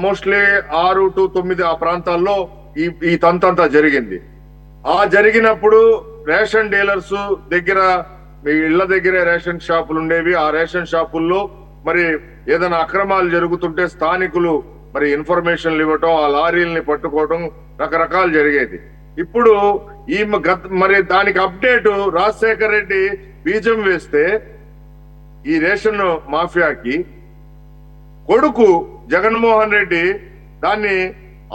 మోస్ట్లీ 6 to 9 ఆ ప్రాంతాల్లో ఈ తంతంతా జరిగింది. ఆ జరిగినప్పుడు రేషన్ డీలర్స్ దగ్గర, మీ ఇళ్ల దగ్గరే రేషన్ షాపులు ఉండేవి. ఆ రేషన్ షాపుల్లో మరి ఏదైనా అక్రమాలు జరుగుతుంటే స్థానికులు మరి ఇన్ఫర్మేషన్లు ఇవ్వటం, ఆ లారీల్ని పట్టుకోవటం, రకరకాలు జరిగేది. ఇప్పుడు మరి దానికి అప్డేట్ రాజశేఖర రెడ్డి బీజం వేస్తే ఈ రేషన్ మాఫియాకి కొడుకు జగన్మోహన్ రెడ్డి దాన్ని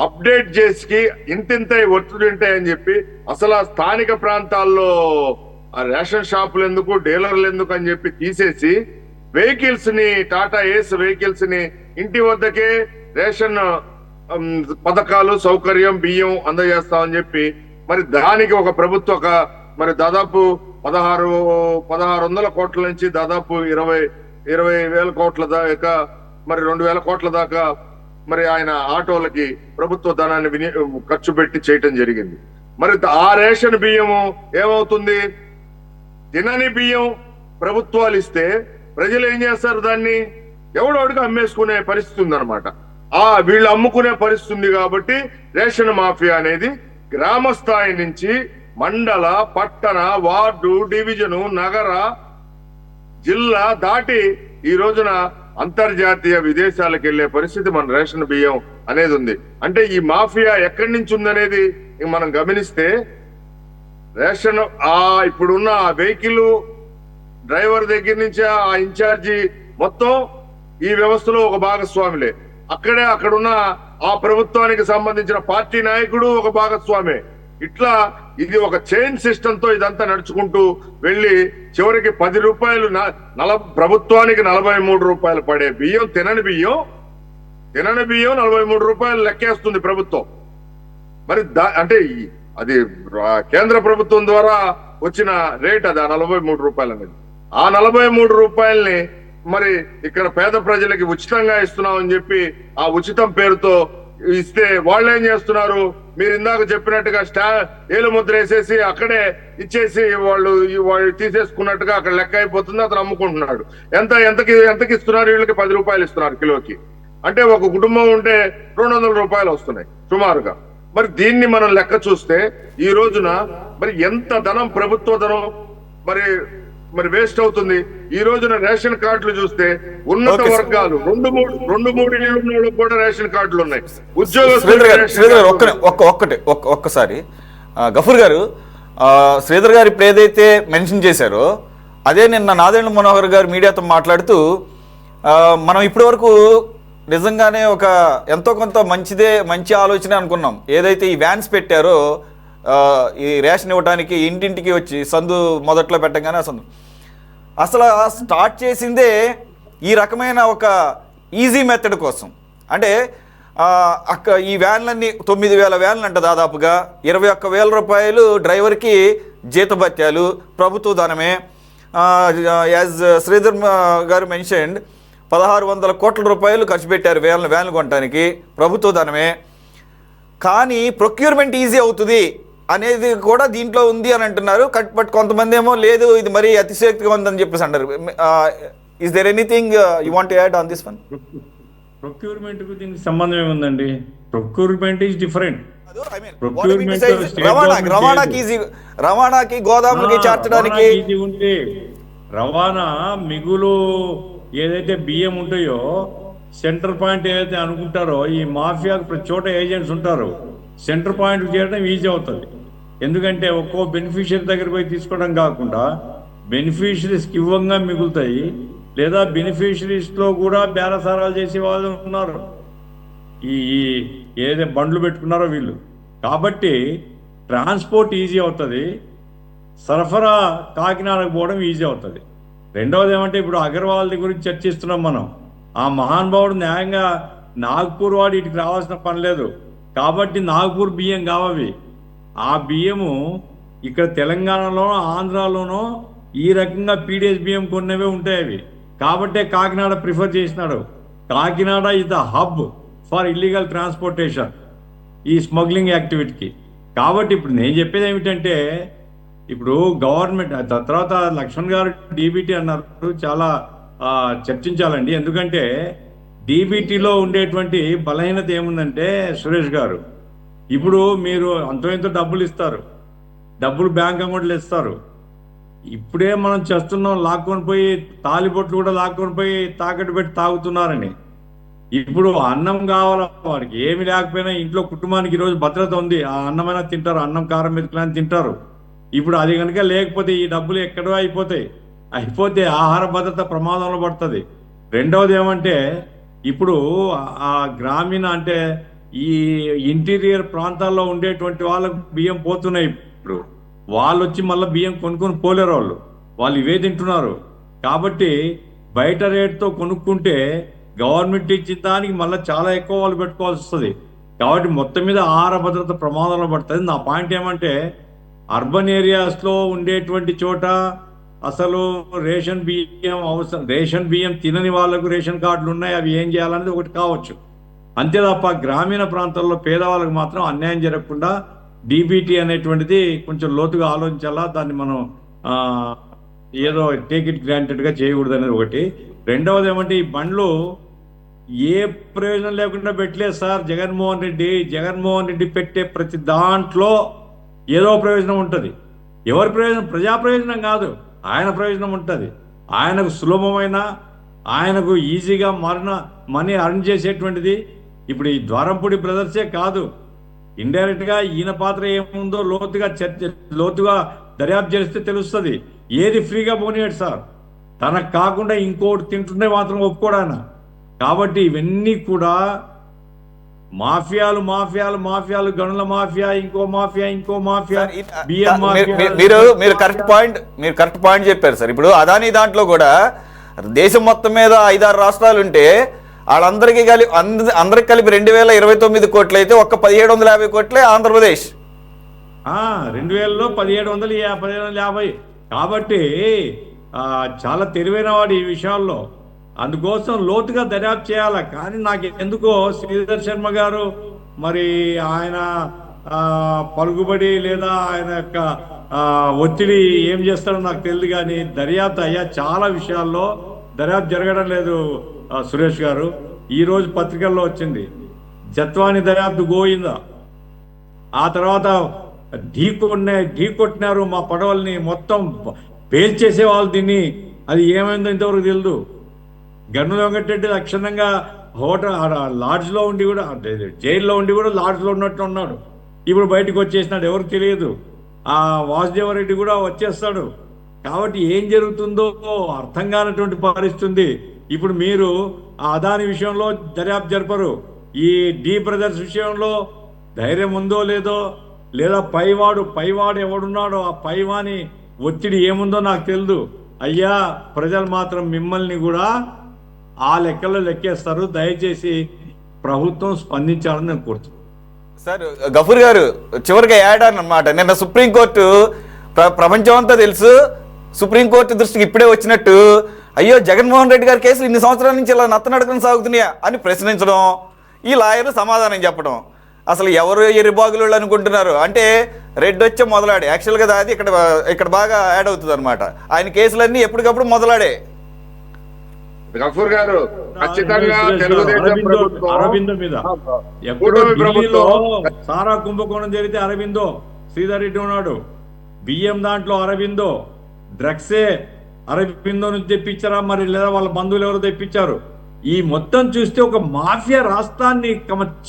అప్డేట్ చేసి ఇంతింతై ఒత్తిడి ఉంటాయని చెప్పి అసలు ఆ స్థానిక ప్రాంతాల్లో ఆ రేషన్ షాపులు ఎందుకు, డీలర్లు ఎందుకు అని చెప్పి తీసేసి వెహికల్స్ ని, టాటా ఏస్ వెహికల్స్ ని ఇంటి వద్దకే రేషన్ పథకాలు, సౌకర్యం, బియ్యం అందజేస్తామని చెప్పి మరి దానికి ఒక ప్రభుత్వ మరి దాదాపు 1600 కోట్ల నుంచి దాదాపు 20,000 కోట్ల దాకా, మరి 2,000 కోట్ల దాకా మరి ఆయన ఆటోలకి ప్రభుత్వ ధనాన్ని ఖర్చు పెట్టి చేయటం జరిగింది. మరి ఆ రేషన్ బియ్యము ఏమవుతుంది? తినని బియ్యం ప్రభుత్వాలు ఇస్తే ప్రజలు ఏం చేస్తారు? దాన్ని ఎవడోడికి అమ్మేసుకునే పరిస్థితి ఉందన్నమాట. వీళ్ళు అమ్ముకునే పరిస్థితి ఉంది. కాబట్టి రేషన్ మాఫియా అనేది గ్రామ స్థాయి నుంచి మండల, పట్టణ, వార్డు, డివిజను, నగర, జిల్లా దాటి ఈ రోజున అంతర్జాతీయ విదేశాలకు వెళ్లే పరిస్థితి మన రేషన్ బియ్యం అనేది ఉంది. అంటే ఈ మాఫియా ఎక్కడి నుంచి ఉందనేది మనం గమనిస్తే రేషన్ ఇప్పుడున్న ఆ వెహికల్ డ్రైవర్ దగ్గర నుంచి ఆ ఇన్ఛార్జి మొత్తం ఈ వ్యవస్థలో ఒక భాగస్వామిలే. అక్కడున్న ఆ ప్రభుత్వానికి సంబంధించిన పార్టీ నాయకుడు ఒక భాగస్వామే. ఇట్లా ఇది ఒక చైన్ సిస్టమ్ తో ఇదంతా నడుచుకుంటూ వెళ్ళి చివరికి 10 రూపాయలు ప్రభుత్వానికి 43 రూపాయలు పడే బియ్యం, తినని బియ్యం 43 రూపాయలు లెక్కేస్తుంది ప్రభుత్వం. మరి అంటే అది కేంద్ర ప్రభుత్వం ద్వారా వచ్చిన రేట్ అది, ఆ 43 రూపాయలు అనేది. ఆ 43 రూపాయల్ని మరి ఇక్కడ పేద ప్రజలకి ఉచితంగా ఇస్తున్నామని చెప్పి ఆ ఉచితం పేరుతో ఇస్తే వాళ్ళు ఏం చేస్తున్నారు? మీరు ఇందాక చెప్పినట్టుగా ఏలు ముద్ర వేసేసి అక్కడే ఇచ్చేసి వాళ్ళు తీసేసుకున్నట్టుగా అక్కడ లెక్క అయిపోతుంది. అతను అమ్ముకుంటున్నాడు. ఎంతకి ఇస్తున్నారు? వీళ్ళకి 10 రూపాయలు ఇస్తున్నారు కిలోకి. అంటే ఒక కుటుంబం ఉంటే 200 రూపాయలు వస్తున్నాయి సుమారుగా. మరి దీన్ని మనం లెక్క చూస్తే ఈ రోజున మరి ఎంత ధనం, ప్రభుత్వ ధనం మరి వేస్ట్ అవుతుంది. ఈ రోజున రేషన్ కార్డులు చూస్తే ఉన్నత వర్గాలు 2-3 ఇళ్ళు కూడా రేషన్ కార్డులు ఉన్నాయి. ఒక్కసారి గఫూర్ గారు, శ్రీధర్ గారు ఇప్పుడు ఏదైతే మెన్షన్ చేశారో అదే నిన్న నాదెండ్ల మనోహర్ గారు మీడియాతో మాట్లాడుతూ మనం ఇప్పటి వరకు నిజంగానే ఒక ఎంతో కొంత మంచి ఆలోచన అనుకున్నాం. ఏదైతే ఈ వ్యాన్స్ పెట్టారో ఈ రేషన్ ఇవ్వడానికి ఇంటింటికి వచ్చి సందు మొదట్లో పెట్టగానే అసలు స్టార్ట్ చేసిందే ఈ రకమైన ఒక ఈజీ మెథడ్ కోసం. అంటే ఈ వ్యాన్లన్నీ 9,000 వ్యాన్లు అంట, దాదాపుగా 21,000 రూపాయలు డ్రైవర్కి జీతభత్యాలు, ప్రభుత్వ ధనమే. యాజ్ శ్రీధర్ గారు మెన్షన్డ్ 1,600 కోట్ల రూపాయలు ఖర్చు పెట్టారు వ్యాన్లు కొనడానికి, ప్రభుత్వ ధనమే. కానీ ప్రొక్యూర్మెంట్ ఈజీ అవుతుంది అనేది కూడా దీంట్లో ఉంది అని అంటున్నారు. బట్ కొంతమంది ఏమో లేదు, ఇది మరీ అతిశయోక్తిగా ఉందని చెప్పేసి అంటారు. Is there anything you want to add on this one? Procurement కు దీనికి సంబంధం ఏముందండి? Procurement is different. రవాణాకి, గోదాములకి చేర్చడానికి ఉంటే రవాణా మిగులు ఏదైతే బియ్యం ఉంటాయో సెంటర్ పాయింట్ ఏదైతే అనుకుంటారో ఈ మాఫియాకు ప్రతి చోట ఏజెంట్స్ ఉంటారు. సెంటర్ పాయింట్ చేయడం ఈజీ అవుతుంది. ఎందుకంటే ఒక్కో బెనిఫిషియరీ దగ్గర పోయి తీసుకోవడం కాకుండా బెనిఫిషరీస్కి ఇవ్వంగా మిగులుతాయి. లేదా బెనిఫిషరీస్లో కూడా బేరసారాలు చేసే వాళ్ళు ఉన్నారు, ఈ ఏదైతే బండ్లు పెట్టుకున్నారో వీళ్ళు. కాబట్టి ట్రాన్స్పోర్ట్ ఈజీ అవుతుంది, సరఫరా కాకినాడకు పోవడం ఈజీ అవుతుంది. రెండవది ఏమంటే ఇప్పుడు అగర్వాల్ గురించి చర్చిస్తున్నాం మనం. ఆ మహానుభావుడు న్యాయంగా నాగ్పూర్ వాడు ఇటుకు రావాల్సిన పని లేదు. కాబట్టి నాగ్పూర్ బియ్యం కావవి. ఆ బియ్యము ఇక్కడ తెలంగాణలోనో ఆంధ్రాలోనో ఈ రకంగా పీడిఎస్ బియ్యం కొన్నవే ఉంటాయి అవి. కాబట్టే కాకినాడ ప్రిఫర్ చేసినాడు. Kakinada is the hub for illegal transportation, ఈ స్మగ్లింగ్ యాక్టివిటీకి. కాబట్టి ఇప్పుడు నేను చెప్పేది ఏమిటంటే, ఇప్పుడు గవర్నమెంట్ తర్వాత లక్ష్మణ్ గారు డీబీటీ అన్నారు, చాలా చర్చించాలండి. ఎందుకంటే డీబీటీలో ఉండేటువంటి బలహీనత ఏముందంటే సురేష్ గారు, ఇప్పుడు మీరు అంతో ఎంతో డబ్బులు ఇస్తారు, డబ్బులు బ్యాంక్ అకౌంట్లు ఇస్తారు. ఇప్పుడే మనం చేస్తున్నాం, లాక్కొని పోయి తాలిబొట్లు కూడా లాక్కొని పోయి తాకట్టు పెట్టి తాగుతున్నారని. ఇప్పుడు అన్నం కావాలా వాడికి, ఏమి లేకపోయినా ఇంట్లో కుటుంబానికి ఈరోజు భద్రత ఉంది, ఆ అన్నమైనా తింటారు, అన్నం కారం మెతుకులని తింటారు. ఇప్పుడు అది కనుక లేకపోతే ఈ డబ్బులు ఎక్కడో అయిపోతే ఆహార భద్రత ప్రమాదంలో పడుతుంది. రెండవది ఏమంటే ఇప్పుడు ఆ గ్రామీణ అంటే ఈ ఇంటీరియర్ ప్రాంతాల్లో ఉండేటువంటి వాళ్ళకు బియ్యం పోతున్నాయి. ఇప్పుడు వాళ్ళు వచ్చి మళ్ళీ బియ్యం కొనుక్కొని పోలేరు, వాళ్ళు ఇవే తింటున్నారు. కాబట్టి బయట రేట్తో కొనుక్కుంటే గవర్నమెంట్ ఇచ్చిన దానికి మళ్ళీ చాలా ఎక్కువ వాళ్ళు పెట్టుకోవాల్సి వస్తుంది. కాబట్టి మొత్తం మీద ఆహార భద్రత ప్రమాదంలో పడుతుంది. నా పాయింట్ ఏమంటే అర్బన్ ఏరియాస్లో ఉండేటువంటి చోట అసలు రేషన్ బియ్యం అవసరం, రేషన్ బియ్యం తినని వాళ్ళకు రేషన్ కార్డులు ఉన్నాయి, అవి ఏం చేయాలనేది ఒకటి కావచ్చు. అంతే తప్ప గ్రామీణ ప్రాంతాల్లో పేదవాళ్ళకు మాత్రం అన్యాయం జరగకుండా డీబీటీ అనేటువంటిది కొంచెం లోతుగా ఆలోచించాలా. దాన్ని మనం ఏదో టేక్ ఇట్ గ్రాంటెడ్గా చేయకూడదు అనేది ఒకటి. రెండవది ఏమంటే ఈ బండ్లు ఏ ప్రయోజనం లేకుండా పెట్టలేదు సార్ జగన్మోహన్ రెడ్డి పెట్టే ప్రతి దాంట్లో ఏదో ప్రయోజనం ఉంటుంది. ఎవరి ప్రయోజనం? ప్రజా ప్రయోజనం కాదు, ఆయన ప్రయోజనం ఉంటుంది. ఆయనకు సులభమైన, ఆయనకు ఈజీగా మనీ అర్న్ చేసేటువంటిది. ఇప్పుడు ఈ ద్వారంపూడి బ్రదర్సే కాదు, ఇండైరెక్ట్గా ఈయన పాత్ర ఏముందో లోతుగా దర్యాప్తు చేస్తే తెలుస్తుంది. ఏది ఫ్రీగా పోనీయాడు సార్, తనకు కాకుండా ఇంకోటి తింటుంటే మాత్రం ఒప్పుకోడాన. కాబట్టి ఇవన్నీ కూడా మాఫియాలు, గనుల మాఫియా, ఇంకో మాఫియా, బియ్యం మాఫియా. మీరు కరెక్ట్ పాయింట్ చెప్పారు సార్. ఇప్పుడు అదానీ దాంట్లో కూడా దేశం మొత్తం మీద 5-6 రాష్ట్రాలు ఉంటే వాళ్ళందరికీ అందరికి కలిపి 2029 కోట్లు అయితే ఒక్క 1750 కోట్లే ఆంధ్రప్రదేశ్. 2000లో 1750. కాబట్టి చాలా తెలివైన వాడు ఈ విషయాల్లో. అందుకోసం లోతుగా దర్యాప్తు చేయాలి. కానీ నాకు ఎందుకో శ్రీధర్ శర్మ గారు మరి ఆయన పలుకుబడి లేదా ఆయన యొక్క ఒత్తిడి ఏం చేస్తాడో నాకు తెలియదు. కానీ దర్యాప్తు చాలా విషయాల్లో దర్యాప్తు జరగడం లేదు. సురేష్ గారు, ఈరోజు పత్రికల్లో వచ్చింది జత్వాని దర్యాప్తు గోయిందా, ఆ తర్వాత ఢీకొట్టినారు మా పడవల్ని, మొత్తం పేల్చేసే వాళ్ళు దీన్ని, అది ఏమైందో ఇంతవరకు తెలియదు. గన్నుల వెంకటరెడ్డి లక్షణంగా లాడ్జ్లో ఉండి కూడా, జైల్లో ఉండి కూడా లాడ్జ్లో ఉన్నట్టు ఉన్నాడు. ఇప్పుడు బయటకు వచ్చేసినాడు, ఎవరికి తెలియదు. ఆ వాసుదేవరెడ్డి కూడా వచ్చేస్తాడు. కాబట్టి ఏం జరుగుతుందో అర్థం కానటువంటి పరిస్థితి. ఇప్పుడు మీరు ఆ అదాని విషయంలో దర్యాప్తు జరపరు, ఈ డి బ్రదర్స్ విషయంలో ధైర్యం ఉందో లేదో, లేదా పైవాడు ఎవడున్నాడో ఆ పైవాని ఒత్తిడి ఏముందో నాకు తెలియదు. అయ్యా, ప్రజలు మాత్రం మిమ్మల్ని కూడా ఆ లెక్కలో లెక్కేస్తారు. దయచేసి ప్రభుత్వం స్పందించాలని నేను కోరుతున్నాను. సార్ గఫూర్ గారు, చివరిగా యాడ్ అన్నమాట, నిన్న సుప్రీంకోర్టు ప్రపంచం అంతా తెలుసు, సుప్రీంకోర్టు దృష్టికి ఇప్పుడే వచ్చినట్టు, అయ్యో జగన్మోహన్ రెడ్డి గారి కేసులు ఇన్ని సంవత్సరాల నుంచి ఇలా నత్తనడకని సాగుతున్నాయా అని ప్రశ్నించడం, ఈ లాయర్ సమాధానం చెప్పడం. అసలు ఎవరు ఎర్రిబాగులు అనుకుంటున్నారు అంటే రెడ్డి వచ్చే మొదలాడే. యాక్చువల్గా అది ఇక్కడ బాగా యాడ్ అవుతుంది అనమాట. ఆయన కేసులన్నీ ఎప్పటికప్పుడు మొదలాడే. గఫూర్ గారు, ఖచ్చితంగా తెలుగుదేశం ప్రభుత్వం అరవిందో మీద ఎప్పుడో ఢిల్లీలో సారా కుంభకోణం జరిగితే అరవిందో శ్రీధర్ రెడ్డి ఉన్నాడు, బియ్యం దాంట్లో అరవిందో, డ్రగ్సే అరవిందో నుంచి తెప్పించారా మరి, లేదా వాళ్ళ బంధువులు ఎవరు తెప్పించారు? ఈ మొత్తం చూస్తే ఒక మాఫియా రాష్ట్రాన్ని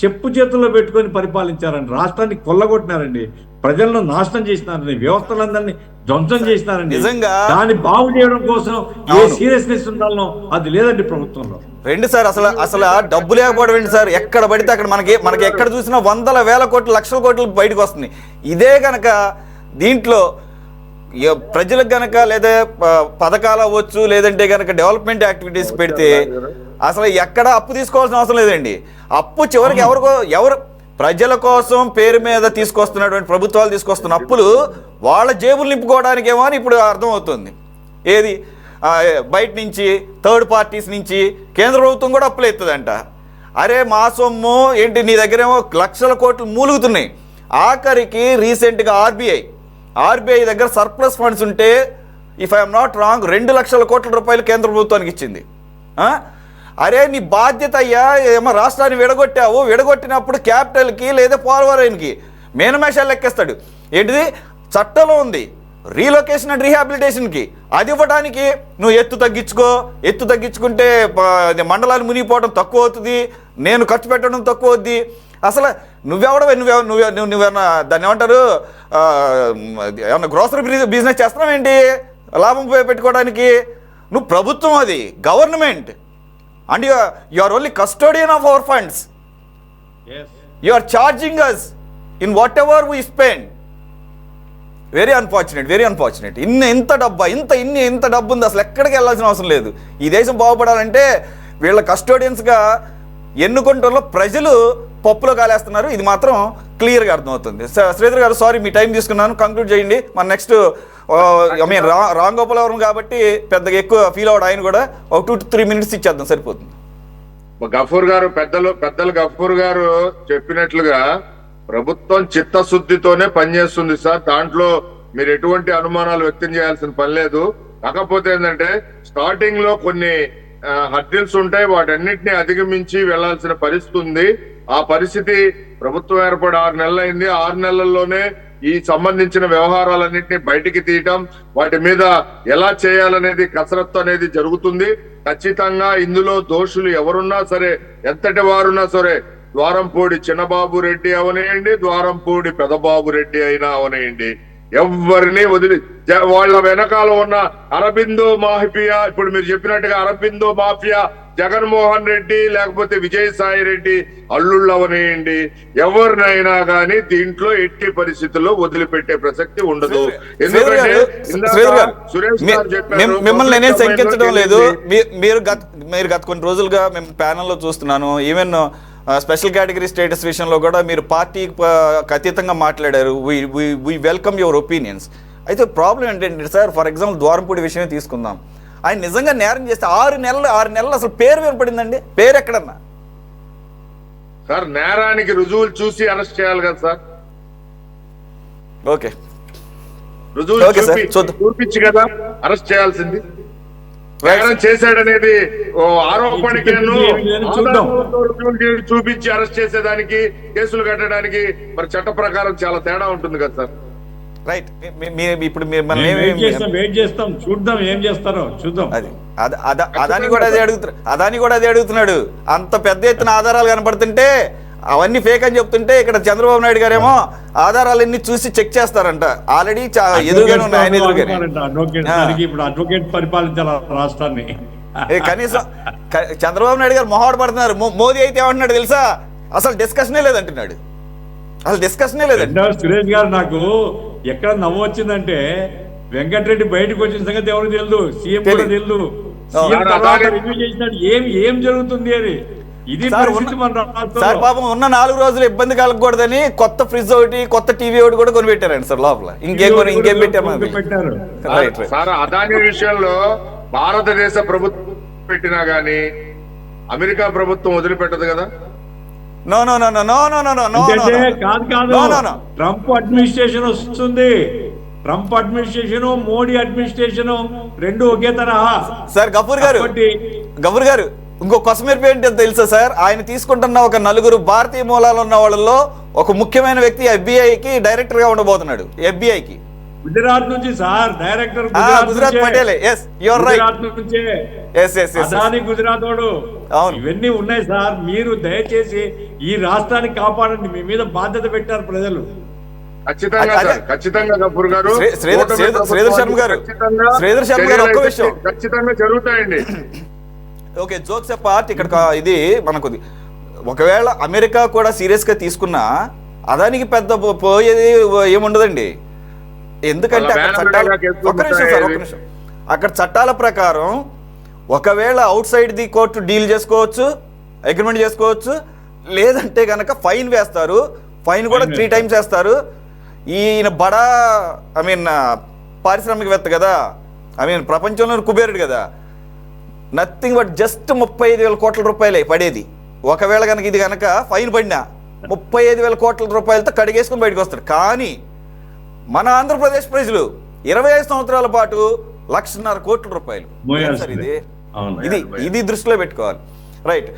చెప్పు చేతుల్లో పెట్టుకొని పరిపాలించారండి, రాష్ట్రాన్ని కొల్లగొట్టినారండి, ప్రజలను నాశనం చేసినారండి, వ్యవస్థలందరినీ ధ్వంసం చేసినారండి. నిజంగా దాన్ని బాగు చేయడం కోసం ఏ సీరియస్నెస్ ఉండాలనో అది లేదండి ప్రభుత్వంలో. రెండు సార్, అసలు డబ్బు లేకపోవడం ఏంటి సార్? ఎక్కడ పడితే అక్కడ మనకి ఎక్కడ చూసినా వందల వేల కోట్లు, లక్షల కోట్లు బయటకు వస్తుంది. ఇదే కనుక దీంట్లో ప్రజలకు గనక లేదా పథకాలు అవ్వచ్చు, లేదంటే కనుక డెవలప్మెంట్ యాక్టివిటీస్ పెడితే అసలు ఎక్కడ అప్పు తీసుకోవాల్సిన అవసరం లేదండి. అప్పు చివరికి ఎవరు ప్రజల కోసం పేరు మీద తీసుకొస్తున్నటువంటి ప్రభుత్వాలు తీసుకొస్తున్న అప్పులు వాళ్ళ జేబులు నింపుకోవడానికేమో అని ఇప్పుడు అర్థమవుతుంది. ఏది బయట నుంచి థర్డ్ పార్టీస్ నుంచి కేంద్ర ప్రభుత్వం కూడా అప్పులు ఎత్తుందంట. అరే మా సొమ్ము ఏంటి, నీ దగ్గరేమో లక్షల కోట్లు మూలుగుతున్నాయి. ఆఖరికి రీసెంట్గా ఆర్బీఐ దగ్గర సర్ప్లస్ ఫండ్స్ ఉంటే, ఇఫ్ ఐఎమ్ నాట్ రాంగ్, 2 లక్షల కోట్ల రూపాయలు కేంద్ర ప్రభుత్వానికి ఇచ్చింది. అరే నీ బాధ్యత అయ్యా, ఏమో రాష్ట్రాన్ని విడగొట్టినప్పుడు క్యాపిటల్కి లేదా పోలవరానికి మేనమేషాలు లెక్కేస్తాడు. ఏంటిది చట్టంలో ఉంది, రీలొకేషన్ అండ్ రీహాబిలిటేషన్కి, అది ఇవ్వడానికి నువ్వు ఎత్తు తగ్గించుకుంటే మండలాలు మునిగిపోవడం తక్కువ అవుతుంది, నేను ఖర్చు పెట్టడం తక్కువ అవుద్ది. అసలు నువ్వేమన్నా దాన్ని ఏమంటారు, ఏమన్నా గ్రోసరీ బిజినెస్ చేస్తున్నావేంటి లాభం పెట్టుకోవడానికి? నువ్వు ప్రభుత్వం, అది government, and you are only custodian of our funds. You are charging us in whatever we spend. Very unfortunate. ఇంత డబ్బు ఉంది, అసలు ఎక్కడికి వెళ్ళాల్సిన అవసరం లేదు. ఈ దేశం బాగుపడాలంటే వీళ్ళ కస్టోడియన్స్గా ఎన్నుకుంటలో ప్రజలు పప్పులో కాలేస్తున్నారు. ఇది మాత్రం క్లియర్గా అర్థమవుతుంది. శ్రీధర్ గారు, సారీ మీ టైం తీసుకున్నాను, కంక్లూడ్ చేయండి. మన నెక్స్ట్ రామ్ గోపాల్ వర్మ కాబట్టి పెద్దగా ఎక్కువ ఫీల్ అవ్వడు, ఆయన కూడా ఒక 2 to 3 minutes ఇచ్చేద్దాం, సరిపోతుంది. గఫూర్ గారు, పెద్దలు గఫూర్ గారు చెప్పినట్లుగా ప్రభుత్వం చిత్తశుద్ధితోనే పనిచేస్తుంది సార్. దాంట్లో మీరు ఎటువంటి అనుమానాలు వ్యక్తం చేయాల్సిన పని లేదు. కాకపోతే ఏంటంటే స్టార్టింగ్ లో కొన్ని హర్డిల్స్ ఉంటాయి, వాటన్నిటిని అధిగమించి వెళ్లాల్సిన పరిస్థితి ఉంది. ఆ పరిస్థితి ప్రభుత్వం ఏర్పడి 6 నెలలు అయింది. 6 నెలల్లోనే ఈ సంబంధించిన వ్యవహారాలన్నింటినీ బయటికి తీయటం, వాటి మీద ఎలా చేయాలనేది కసరత్తు అనేది జరుగుతుంది. ఖచ్చితంగా ఇందులో దోషులు ఎవరున్నా సరే, ఎంతటి వారున్నా సరే, ద్వారంపూడి చిన్నబాబు రెడ్డి అవనేయండి, ద్వారంపూడి పెదబాబు రెడ్డి అయినా అవనేయండి, ఎవరిని వదిలి వాళ్ళ వెనకాల ఉన్న అరబిందో మాఫియా, ఇప్పుడు మీరు చెప్పినట్టుగా అరబిందో మాఫియా జగన్మోహన్ రెడ్డి లేకపోతే విజయసాయి రెడ్డి అల్లుళ్ళు అవనేయండి, ఎవరినైనా కానీ దీంట్లో ఎట్టి పరిస్థితుల్లో వదిలిపెట్టే ప్రసక్తి ఉండదు. ఎందుకంటే సురేష్ గారు చెప్పారు, మిమ్మల్ని నేనే శంకించడం లేదు. మీరు గత కొన్ని రోజులుగా మేము ప్యానల్లో చూస్తున్నాను. ఈవెన్ స్పెషల్ కేటగిరీ స్టేటస్ విషయంలో కూడా మీరు పార్టీకి అతీతంగా మాట్లాడారు. We welcome your opinions. అయితే ప్రాబ్లం ఏంటంటే సార్, ఫర్ ఎగ్జాంపుల్ ద్వారంపూడి విషయమే తీసుకుందాం. ఆయన నిజంగా నేరం చేస్తే 6 నెలలు అసలు పేరు వినపడిందండి? పేరు ఎక్కడన్నా? సార్ నేరానికి రుజువులు చూసి అరెస్ట్ చేయాలి కదా సార్. ఓకే, రుజువులు చూపించి కదా అరెస్ట్ చేయాల్సింది. నేరం చేశాడనేది ఆరోపణకి చూపించి అరెస్ట్ చేసేదానికి, కేసులు కట్టడానికి మరి చట్ట ప్రకారం చాలా తేడా ఉంటుంది కదా సార్. రైట్. ఇప్పుడు వెయిట్ చేస్తాం, చూద్దాం ఏం చేస్తారో చూద్దాం. అదాని కూడా అదే అడుగుతున్నాడు. అంత పెద్ద ఎత్తున ఆధారాలు కనపడుతుంటే అవన్నీ ఫేక్ అని చెప్తుంటే ఇక్కడ చంద్రబాబు నాయుడు గారేమో ఆధారాలన్నీ చూసి చెక్ చేస్తారంట. ఆల్రెడీ ఎదురుగానే ఉన్నాయి, ఆయన ఎదురుగానే. ఇప్పుడు అడ్వకేట్ పరిపాలించాలి రాష్ట్రాన్ని. కనీసం చంద్రబాబు నాయుడు గారు మొహాడు పడుతున్నారు. మోదీ అయితే ఏమంటున్నాడు తెలుసా? అసలు డిస్కషనే లేదంటున్నాడు. సురేష్ గారు, నాకు ఎక్కడ నవ్వు వచ్చిందంటే వెంకటరెడ్డి బయటకు వచ్చిన సంగతి ఎవరికి తెలియదు, సీఎం కూడా తెలియదు. సీఎం తర్వాత రివ్యూ చేసినాడు ఏం జరుగుతుంది అని. ఇది సార్ పాపం ఉన్న 4 రోజులు ఇబ్బంది కలగకూడదని కొత్త ఫ్రిడ్జ్ ఒకటి, కొత్త టీవీ ఒకటి కూడా కొనిపెట్టారండి సార్ లోపల. ఇంకేం పెట్టారు సార్? అదాని విషయంలో భారతదేశ ప్రభుత్వం పెట్టినా గానీ అమెరికా ప్రభుత్వం వదిలిపెట్టదు కదా. కాదు. ట్రంప్ అడ్మినిస్ట్రేషన్ వస్తుంది. ట్రంప్ అడ్మినిస్ట్రేషన్, మోడీ అడ్మినిస్ట్రేషన్ రెండు ఒకే తరహా. సార్ గఫూర్ గారు ఇంకో కొసమెరుపు ఏంటో తెలుసా సార్? ఆయన తీసుకుంటున్న ఒక 4 భారతీయ మూలాలు ఉన్న వాళ్ళలో ఒక ముఖ్యమైన వ్యక్తి FBI-కి డైరెక్టర్ గా ఉండబోతున్నాడు. FBI-కి గుజరాత్ నుంచి సార్ డైరెక్టర్, గుజరాత్ పటేలే. Yes, you are right. Adani Gujarat వాడు. ఇవన్నీ ఉన్నాయి సార్. మీరు దయచేసి ఈ రాష్ట్రాన్ని కాపాడండి. మీ మీద బాధ్యత పెట్టారు ప్రజలు. ఖచ్చితంగా గఫూర్ గారు, శ్రీధర్ శర్మ గారు ఒక్క విషయం ఖచ్చితంగా జరుగుతాయండి. ఓకే, జోక్స్ పార్ట్ ఇక్కడ ఇది మనకు ఒకవేళ అమెరికా కూడా సీరియస్ గా తీసుకున్నా అదానికి పెద్ద పోయేది ఏముండదండి. ఎందుకంటే అక్కడ చట్టాల ప్రకారం ఒకవేళ out side the court deal చేసుకోవచ్చు, అగ్రిమెంట్ చేసుకోవచ్చు. లేదంటే కనుక ఫైన్ వేస్తారు. ఫైన్ కూడా 3 times వేస్తారు. ఈయన బడా పారిశ్రామికవేత్త కదా, ప్రపంచంలో కుబేరుడు కదా. నథింగ్ బట్ జస్ట్ 35,000 కోట్ల రూపాయలే పడేది. ఒకవేళ కనుక ఇది కనుక ఫైన్ పడినా 35,000 కోట్ల రూపాయలతో కడిగేసుకుని బయటకు వస్తాడు. కానీ మన ఆంధ్రప్రదేశ్ ప్రజలు 25 సంవత్సరాల పాటు 1,50,000 కోట్ల రూపాయలు. ఇది దృష్టిలో పెట్టుకోవాలి. రైట్.